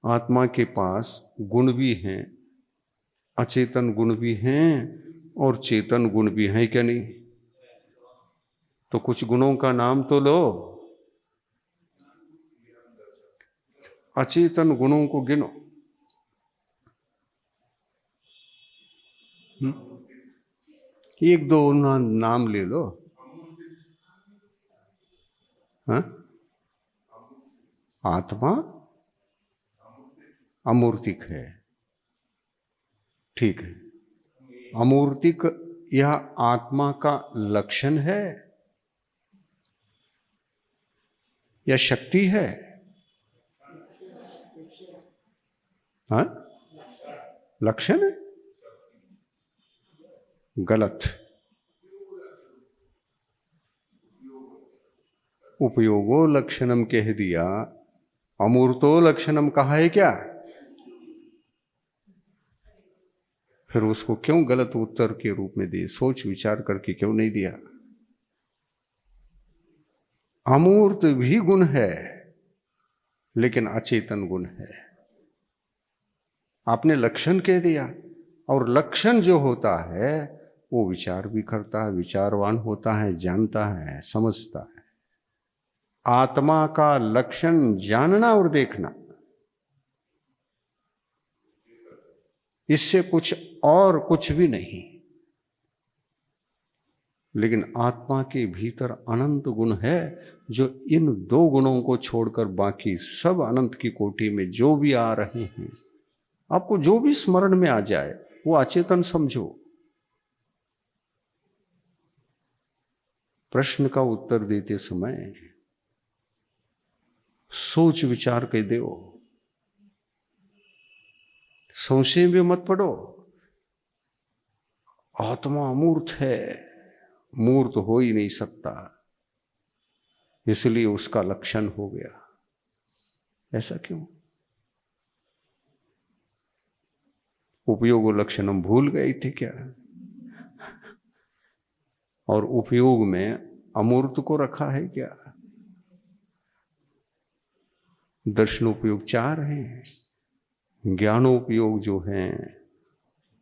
आत्मा के पास गुण भी हैं, अचेतन गुण भी हैं और चेतन गुण भी हैं, क्या नहीं? तो कुछ गुणों का नाम तो लो, अचेतन गुणों को गिनो। एक दो नाम ले लो। हाँ? आत्मा अमूर्तिक है, ठीक है। अमूर्तिक यह आत्मा का लक्षण है या शक्ति है? हाँ, लक्षण है। गलत। उपयोगो लक्षणम कह दिया, अमूर्तो लक्षणम कहा है क्या? फिर उसको क्यों गलत उत्तर के रूप में दिए? सोच विचार करके क्यों नहीं दिया? अमूर्त भी गुण है लेकिन अचेतन गुण है। आपने लक्षण कह दिया, और लक्षण जो होता है वो विचार भी करता है, विचारवान होता है, जानता है, समझता है। आत्मा का लक्षण जानना और देखना, इससे कुछ और कुछ भी नहीं। लेकिन आत्मा के भीतर अनंत गुण है, जो इन दो गुणों को छोड़कर बाकी सब अनंत की कोटि में जो भी आ रहे हैं, आपको जो भी स्मरण में आ जाए वो अचेतन समझो। प्रश्न का उत्तर देते समय सोच विचार के दो, संशय में मत पड़ो। आत्मा अमूर्त है, मूर्त हो ही नहीं सकता, इसलिए उसका लक्षण हो गया। ऐसा क्यों? उपयोग लक्षणम भूल गए थे क्या? और उपयोग में अमूर्त को रखा है क्या? दर्शनोपयोग 4 हैं, ज्ञानोपयोग जो हैं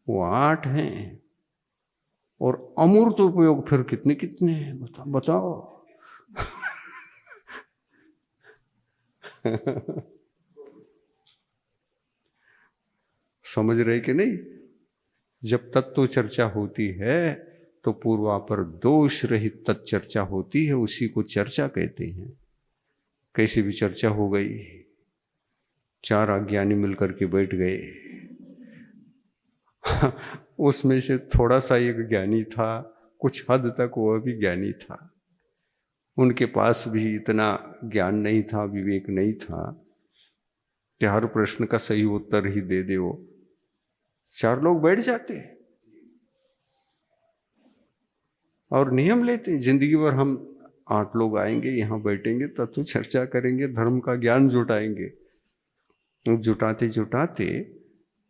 वो 8 हैं, और अमूर्त उपयोग फिर कितने कितने हैं? बताओ। समझ रहे कि नहीं? जब तत्व चर्चा होती है तो पूर्वापर दोष रहित तत्चर्चा होती है, उसी को चर्चा कहते हैं। कैसी भी चर्चा हो गई, 4 अज्ञानी मिलकर के बैठ गए, उसमें से थोड़ा सा एक ज्ञानी था, कुछ हद तक वह भी ज्ञानी था, उनके पास भी इतना ज्ञान नहीं था, विवेक नहीं था कि हर प्रश्न का सही उत्तर ही दे दे। वो 4 लोग बैठ जाते और नियम लेते, जिंदगी भर हम 8 लोग आएंगे, यहां बैठेंगे, तत्व चर्चा करेंगे, धर्म का ज्ञान जुटाएंगे। जुटाते जुटाते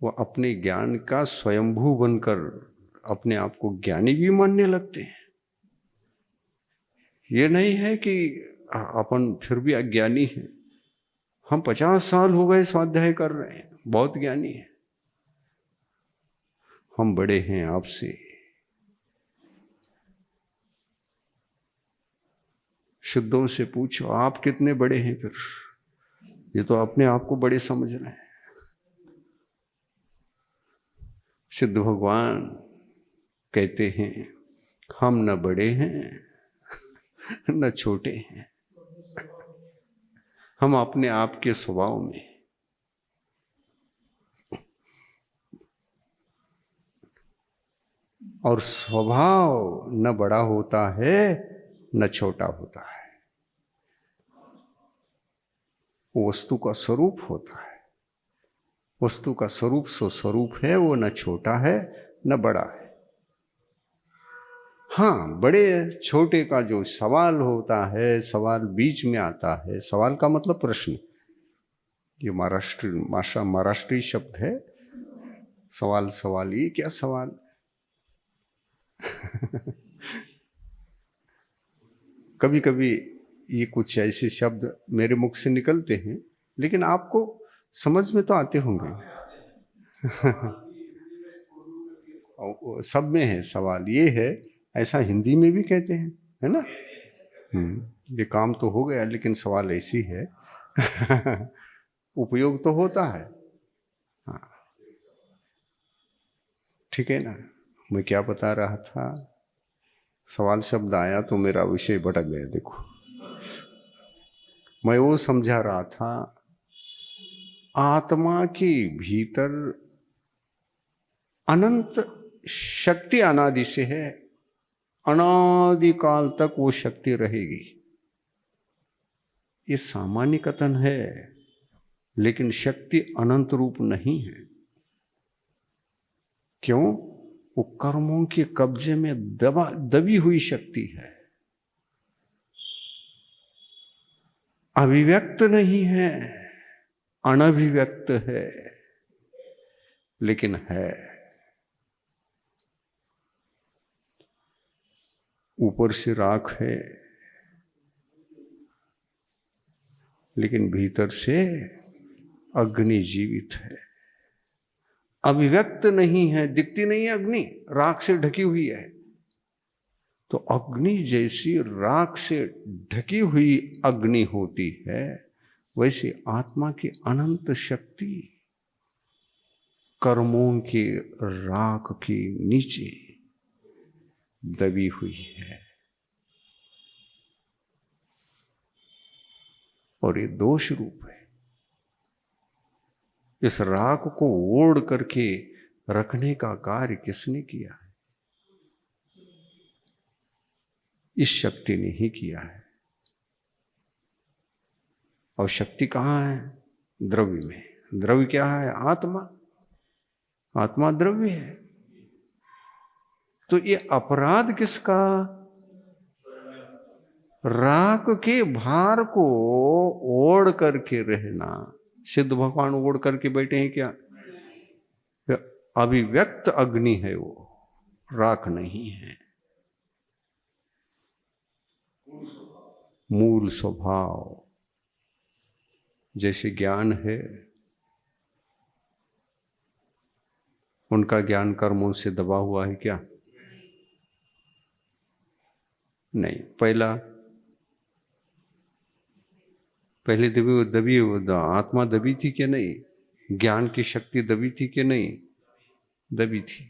वो अपने ज्ञान का स्वयंभू बनकर अपने आप को ज्ञानी भी मानने लगते हैं। ये नहीं है कि अपन फिर भी अज्ञानी हैं। हम 50 साल हो गए स्वाध्याय कर रहे हैं, बहुत ज्ञानी हैं, हम बड़े हैं आपसे। शुद्धों से पूछो आप कितने बड़े हैं? फिर ये तो अपने आप को बड़े समझ रहे हैं। सिद्ध भगवान कहते हैं हम न बड़े हैं न छोटे हैं, हम अपने आप के स्वभाव में। और स्वभाव न बड़ा होता है न छोटा होता है, वो वस्तु का स्वरूप होता है। वस्तु का स्वरूप सो स्वरूप है, वो न छोटा है न बड़ा है। हाँ, बड़े छोटे का जो सवाल होता है, सवाल बीच में आता है, सवाल का मतलब प्रश्न, ये महाराष्ट्री शब्द है। सवाल सवाल, ये क्या सवाल? कभी कभी ये कुछ ऐसे शब्द मेरे मुख से निकलते हैं, लेकिन आपको समझ में तो आते होंगे। सब में है सवाल, ये है, ऐसा हिंदी में भी कहते हैं, है ना। ये काम तो हो गया, लेकिन सवाल ऐसी है। उपयोग तो होता है। हाँ, ठीक है ना। मैं क्या बता रहा था, सवाल शब्द आया तो मेरा विषय भटक गया। देखो, मैं वो समझा रहा था, आत्मा के भीतर अनंत शक्ति अनादि से है, अनादिकाल तक वो शक्ति रहेगी। ये सामान्य कथन है, लेकिन शक्ति अनंत रूप नहीं है। क्यों? वो कर्मों के कब्जे में दबी हुई शक्ति है, अभिव्यक्त नहीं है, अनभिव्यक्त है, लेकिन है। ऊपर से राख है, लेकिन भीतर से अग्नि जीवित है। अभिव्यक्त नहीं है, दिखती नहीं है अग्नि, राख से ढकी हुई है। तो अग्नि जैसी राख से ढकी हुई अग्नि होती है, वैसे आत्मा की अनंत शक्ति कर्मों की राख के नीचे दबी हुई है। और ये दोष रूप है। इस राख को ओढ़ करके रखने का कार्य किसने किया है? इस शक्ति ने ही किया है। और शक्ति कहाँ है? द्रव्य में। द्रव्य क्या है? आत्मा। आत्मा द्रव्य है। तो ये अपराध किसका? राख के भार को ओढ़ करके रहना। सिद्ध भगवान ओढ़ करके बैठे हैं क्या? अभिव्यक्त अग्नि है वो, राख नहीं है। मूल स्वभाव जैसे ज्ञान है, उनका ज्ञान कर्मों से दबा हुआ है क्या? नहीं। पहले दबी आत्मा दबी थी कि नहीं? ज्ञान की शक्ति दबी थी कि नहीं? दबी थी।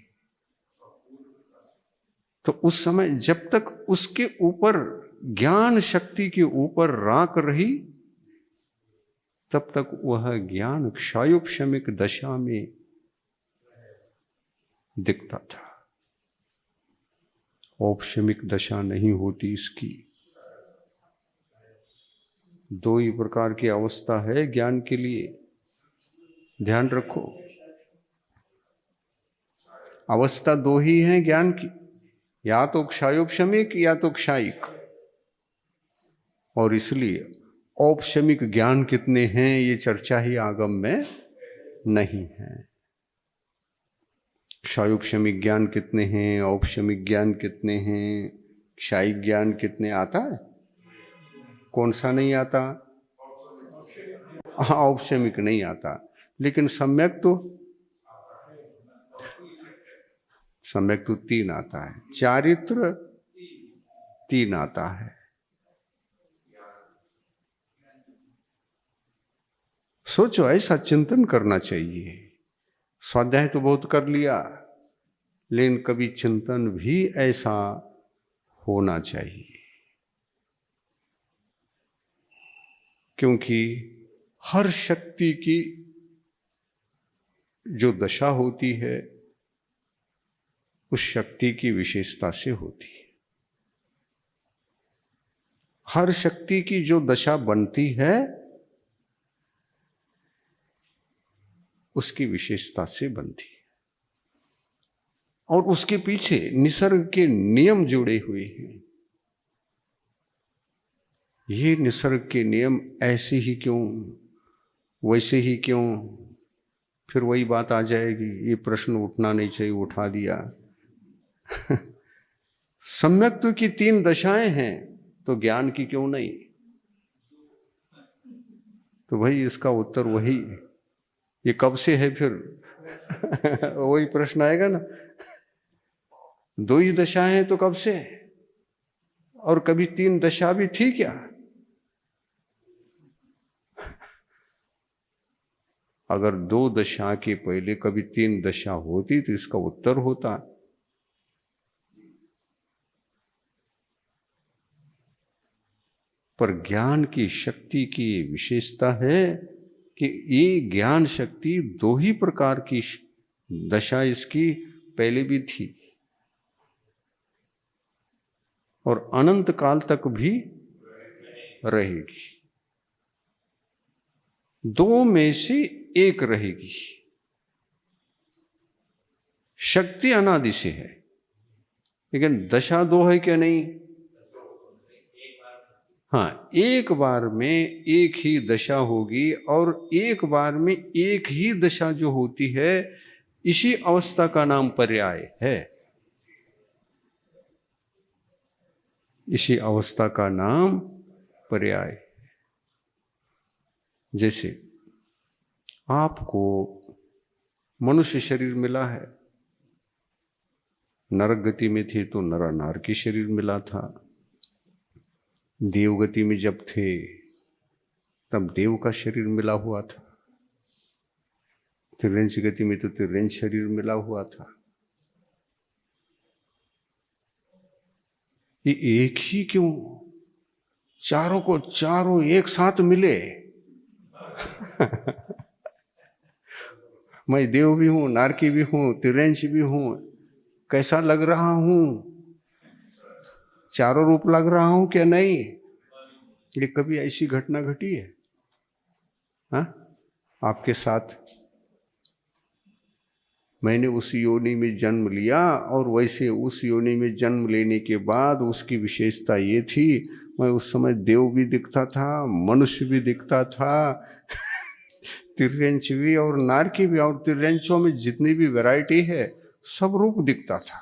तो उस समय जब तक उसके ऊपर, ज्ञान शक्ति के ऊपर राख रही, तब तक वह ज्ञान क्षयोपशमिक दशा में दिखता था। औपशमिक दशा नहीं होती इसकी। दो ही प्रकार की अवस्था है ज्ञान के लिए, ध्यान रखो। अवस्था दो ही है ज्ञान की, या तो क्षयोपशमिक या तो क्षायिक। और इसलिए औपशमिक ज्ञान कितने हैं ये चर्चा ही आगम में नहीं है। क्षयोपशमिक ज्ञान कितने हैं, औपशमिक ज्ञान कितने हैं, क्षायिक ज्ञान कितने आता है? कौन सा नहीं आता? औपशमिक नहीं आता, लेकिन सम्यक तो 3 आता है, चारित्र 3 आता है। सोचो, ऐसा चिंतन करना चाहिए। स्वाध्याय तो बहुत कर लिया, लेकिन कभी चिंतन भी ऐसा होना चाहिए। क्योंकि हर शक्ति की जो दशा होती है, उस शक्ति की विशेषता से होती है। हर शक्ति की जो दशा बनती है उसकी विशेषता से बनती है, और उसके पीछे निसर्ग के नियम जुड़े हुए हैं। ये निसर्ग के नियम ऐसे ही क्यों, वैसे ही क्यों, फिर वही बात आ जाएगी, ये प्रश्न उठना नहीं चाहिए, उठा दिया। सम्यक्त्व की 3 दशाएं हैं तो ज्ञान की क्यों नहीं? तो भाई इसका उत्तर वही, ये कब से है फिर? वही प्रश्न आएगा ना, 2 ही दशाएं हैं तो कब से? और कभी 3 दशा भी थी क्या? अगर 2 दशा के पहले कभी 3 दशा होती तो इसका उत्तर होता। पर ज्ञान की शक्ति की विशेषता है कि ये ज्ञान शक्ति 2 ही प्रकार की दशा इसकी पहले भी थी और अनंत काल तक भी रहेगी। 2 में से एक रहेगी। शक्ति अनादि से है, लेकिन दशा 2 है क्या? नहीं। हाँ, एक बार में एक ही दशा होगी, और एक बार में एक ही दशा जो होती है, इसी अवस्था का नाम पर्याय है। इसी अवस्था का नाम पर्याय। जैसे आपको मनुष्य शरीर मिला है, नरक गति में थे तो नर नार की शरीर मिला था, देवगति में जब थे तब देव का शरीर मिला हुआ था, तिर्यंच गति में तो तिर्यंच शरीर मिला हुआ था। ये एक ही क्यों? चारों को चारों एक साथ मिले। मैं देव भी हूं, नारकी भी हूं, तिर्यंच भी हूं, कैसा लग रहा हूं? चारों रूप लग रहा हूं क्या? नहीं। ये कभी ऐसी घटना घटी है आपके साथ? मैंने उस योनि में जन्म लिया, और वैसे उस योनि में जन्म लेने के बाद उसकी विशेषता ये थी, मैं उस समय देव भी दिखता था, मनुष्य भी दिखता था, तिर्यंच भी और नारकी भी, और तिर्यंचों में जितनी भी वैरायटी है सब रूप दिखता था।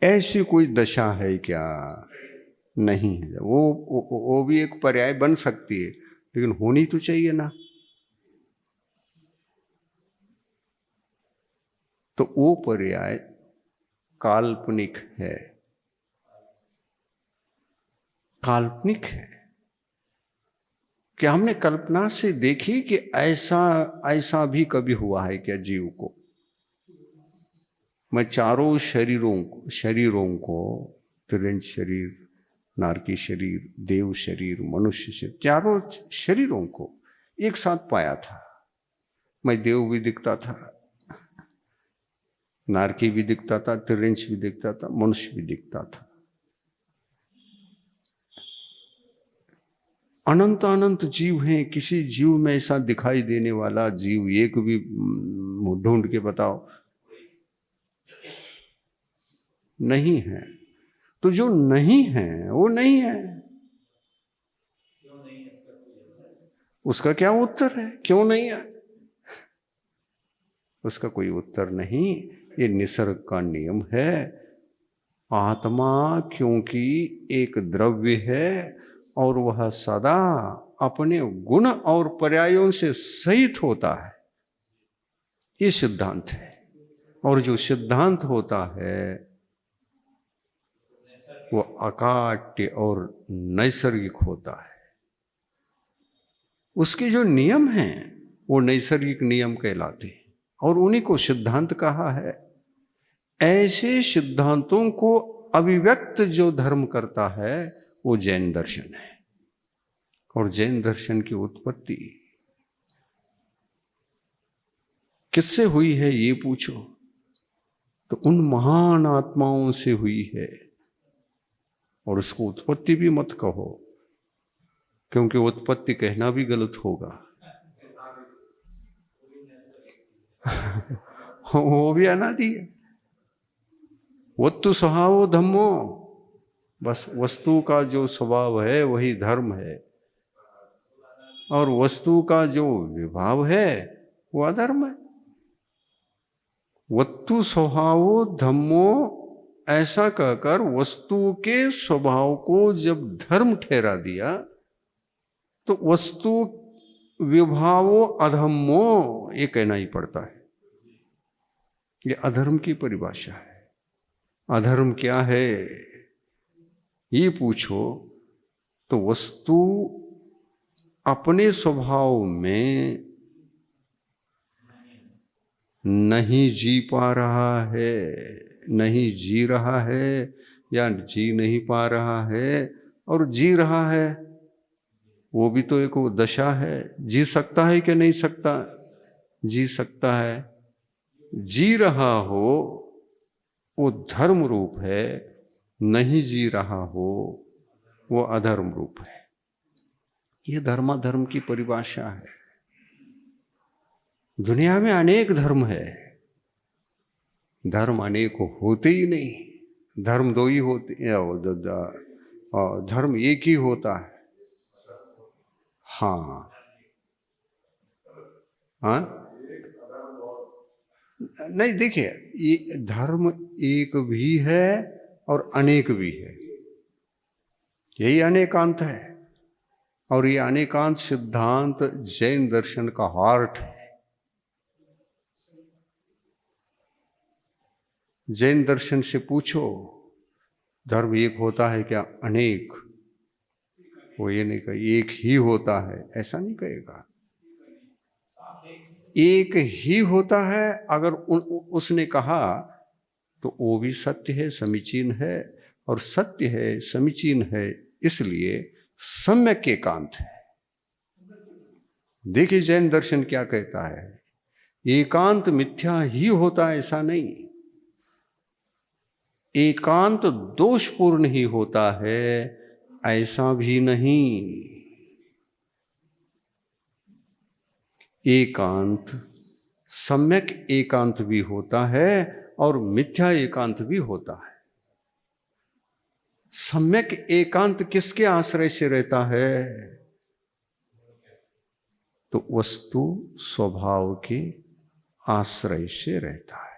ऐसी कोई दशा है क्या? नहीं है। वो भी एक पर्याय बन सकती है, लेकिन होनी तो चाहिए ना। तो वो पर्याय काल्पनिक है। काल्पनिक है कि हमने कल्पना से देखी कि ऐसा भी कभी हुआ है क्या जीव को? मैं चारों शरीरों को तिर्यंच शरीर, नारकी शरीर, देव शरीर, मनुष्य शरीर, चारों शरीरों को एक साथ पाया था। मैं देव भी दिखता था, नारकी भी दिखता था, तिर्यंच भी दिखता था, मनुष्य भी दिखता था। अनंत अनंत जीव हैं, किसी जीव में ऐसा दिखाई देने वाला जीव एक भी ढूंढ के बताओ? नहीं है। तो जो नहीं है वो नहीं है। उसका क्या उत्तर है? क्यों नहीं है? उसका कोई उत्तर नहीं। ये निसर्ग का नियम है। आत्मा क्योंकि एक द्रव्य है और वह सदा अपने गुण और पर्यायों से सहित होता है, ये सिद्धांत है। और जो सिद्धांत होता है वो अकाट्य और नैसर्गिक होता है। उसके जो नियम हैं वो नैसर्गिक नियम कहलाते हैं, और उन्हीं को सिद्धांत कहा है। ऐसे सिद्धांतों को अभिव्यक्त जो धर्म करता है वो जैन दर्शन है। और जैन दर्शन की उत्पत्ति किससे हुई है ये पूछो तो उन महान आत्माओं से हुई है। और उसको उत्पत्ति भी मत कहो, क्योंकि उत्पत्ति कहना भी गलत होगा। वो भी अनादि है। वस्तु स्वभावो धम्मो, बस वस्तु का जो स्वभाव है वही धर्म है, और वस्तु का जो विभाव है वो अधर्म है। वस्तु स्वभावो धम्मो ऐसा कहकर वस्तु के स्वभाव को जब धर्म ठहरा दिया तो वस्तु विभावो अधम्मो ये कहना ही पड़ता है। ये अधर्म की परिभाषा है। अधर्म क्या है ये पूछो तो वस्तु अपने स्वभाव में नहीं जी पा रहा है, नहीं जी रहा है, या जी नहीं पा रहा है, और जी रहा है वो भी तो एक दशा है। जी सकता है कि नहीं सकता? जी सकता है। जी रहा हो वो धर्म रूप है, नहीं जी रहा हो वो अधर्म रूप है। ये धर्माधर्म की परिभाषा है। दुनिया में अनेक धर्म है, धर्म अनेक होते ही नहीं। धर्म दो ही होते, धर्म एक ही होता है। हाँ हाँ, नहीं देखिए, ये धर्म एक भी है और अनेक भी है, यही अनेकांत है। और ये अनेकांत सिद्धांत जैन दर्शन का हार्ट है। जैन दर्शन से पूछो धर्म एक होता है क्या? अनेक। वो ये नहीं कहे एक ही होता है, ऐसा नहीं कहेगा। एक ही होता है अगर उसने कहा तो वो भी सत्य है, समीचीन है। और सत्य है, समीचीन है, इसलिए सम्यक एकांत है। देखिए जैन दर्शन क्या कहता है, एकांत मिथ्या ही होता है ऐसा नहीं, एकांत दोषपूर्ण ही होता है ऐसा भी नहीं। एकांत सम्यक एकांत भी होता है और मिथ्या एकांत भी होता है। सम्यक एकांत किसके आश्रय से रहता है? तो वस्तु स्वभाव के आश्रय से रहता है,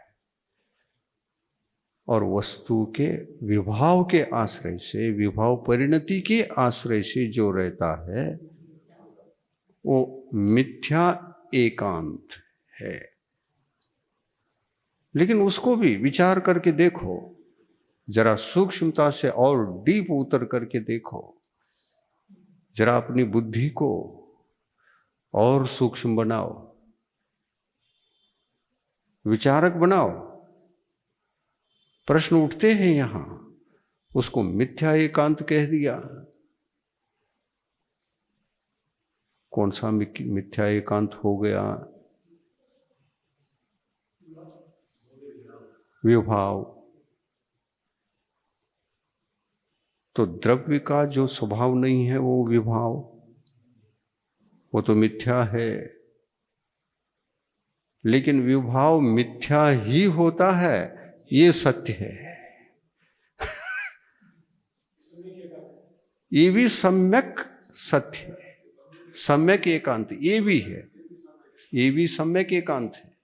और वस्तु के विभाव के आश्रय से, विभाव परिणति के आश्रय से जो रहता है वो मिथ्या एकांत है। लेकिन उसको भी विचार करके देखो, जरा सूक्ष्मता से और डीप उतर करके देखो, जरा अपनी बुद्धि को और सूक्ष्म बनाओ, विचारक बनाओ। प्रश्न उठते हैं यहां, उसको मिथ्या एकांत कह दिया। कौन सा मिथ्या एकांत हो गया? विभाव। तो द्रव्य का जो स्वभाव नहीं है वो विभाव, वो तो मिथ्या है। लेकिन विभाव मिथ्या ही होता है ये सत्य है। ये भी सम्यक सत्य है, सम्यक एकांत ये भी है, ये भी सम्यक एकांत है।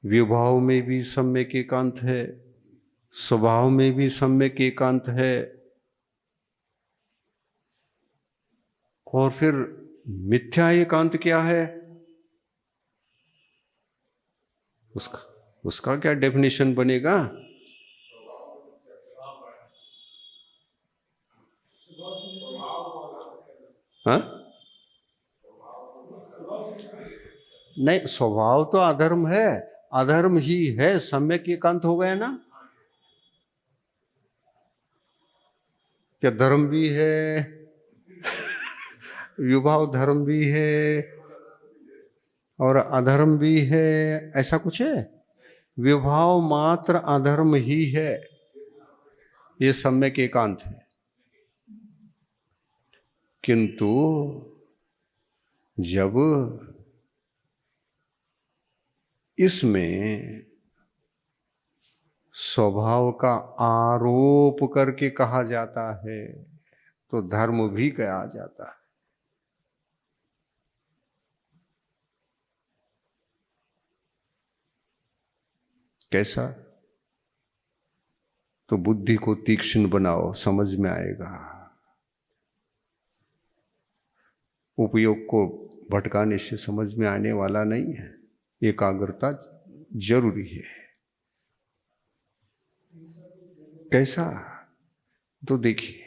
विभाव में भी सम्यक एकांत है, स्वभाव में भी सम्यक एकांत है, और फिर मिथ्या एकांत क्या है? उसका क्या डेफिनेशन बनेगा? हाँ? नहीं, स्वभाव तो अधर्म है, अधर्म ही है, सम्यक एकांत हो गया ना। क्या धर्म भी है, विभाव धर्म भी है, और अधर्म भी है, ऐसा कुछ है? विभाव मात्र अधर्म ही है, ये सम्यक एकांत है। किंतु जब इसमें स्वभाव का आरोप करके कहा जाता है तो धर्म भी कहा जाता है। कैसा? तो बुद्धि को तीक्ष्ण बनाओ, समझ में आएगा। उपयोग को भटकाने से समझ में आने वाला नहीं है। एकाग्रता जरूरी है। कैसा? तो देखिए,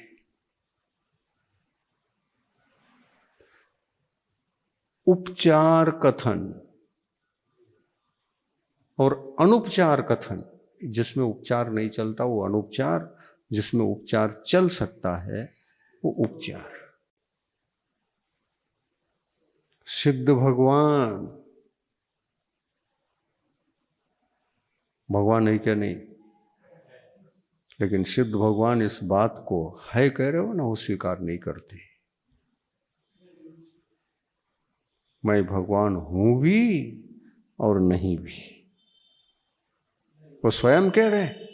उपचार कथन और अनुपचार कथन, जिसमें उपचार नहीं चलता वो अनुपचार, जिसमें उपचार चल सकता है वो उपचार। सिद्ध भगवान है क्या? नहीं, लेकिन सिद्ध भगवान इस बात को है कह रहे हो ना, वो स्वीकार नहीं करते। मैं भगवान हूं भी और नहीं भी, वो स्वयं कह रहे हैं।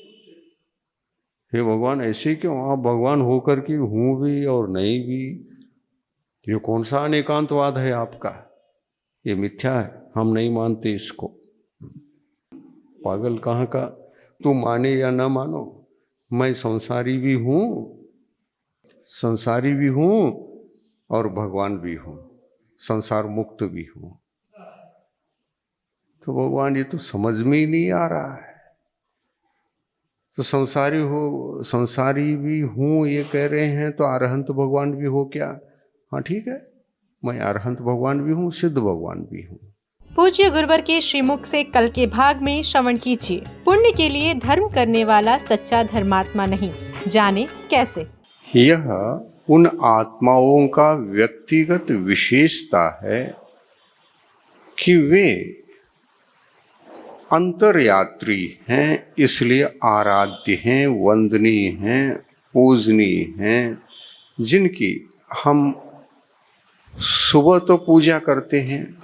हे भगवान ऐसे क्यों? आप भगवान होकर के हूं भी और नहीं भी, ये कौन सा अनेकांतवाद है आपका? ये मिथ्या है, हम नहीं मानते इसको। पागल कहाँ का? तू माने या ना मानो, मैं संसारी भी हूं और भगवान भी हूं, संसार मुक्त भी हूं। तो भगवान ये तो समझ में ही नहीं आ रहा है। तो संसारी भी हूं ये कह रहे हैं, तो अरहंत भगवान भी हो क्या? हाँ ठीक है, मैं अरहंत भगवान भी हूं, सिद्ध भगवान भी हूं। पूज्य गुरुवर के श्रीमुख से कल के भाग में श्रवण कीजिए। पुण्य के लिए धर्म करने वाला सच्चा धर्मात्मा नहीं, जाने कैसे। यह उन आत्माओं का व्यक्तिगत विशेषता है कि वे अंतर्यात्री हैं, इसलिए आराध्य हैं, वंदनीय हैं, पूजनीय हैं, जिनकी हम सुबह तो पूजा करते हैं,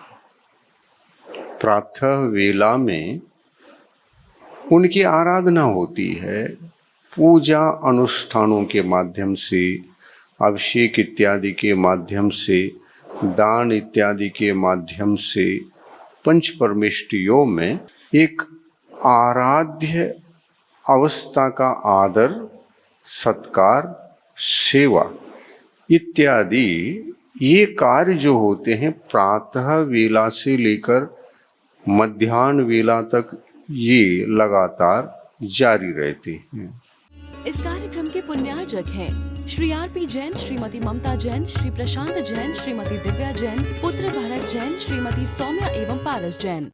प्रातः वेला में उनकी आराधना होती है, पूजा अनुष्ठानों के माध्यम से, अभिषेक इत्यादि के माध्यम से, दान इत्यादि के माध्यम से, पंच परमेष्टियों में एक आराध्य अवस्था का आदर, सत्कार, सेवा इत्यादि ये कार्य जो होते हैं प्रातः वेला से लेकर मध्याह्न वेला तक ये लगातार जारी रहते हैं। इस कार्यक्रम के पुण्यार्जक हैं श्री आर.पी. जैन, श्रीमती ममता जैन, श्री प्रशांत जैन, श्रीमती दिव्या जैन, पुत्र भरत जैन, श्रीमती सौम्या एवं पारस जैन।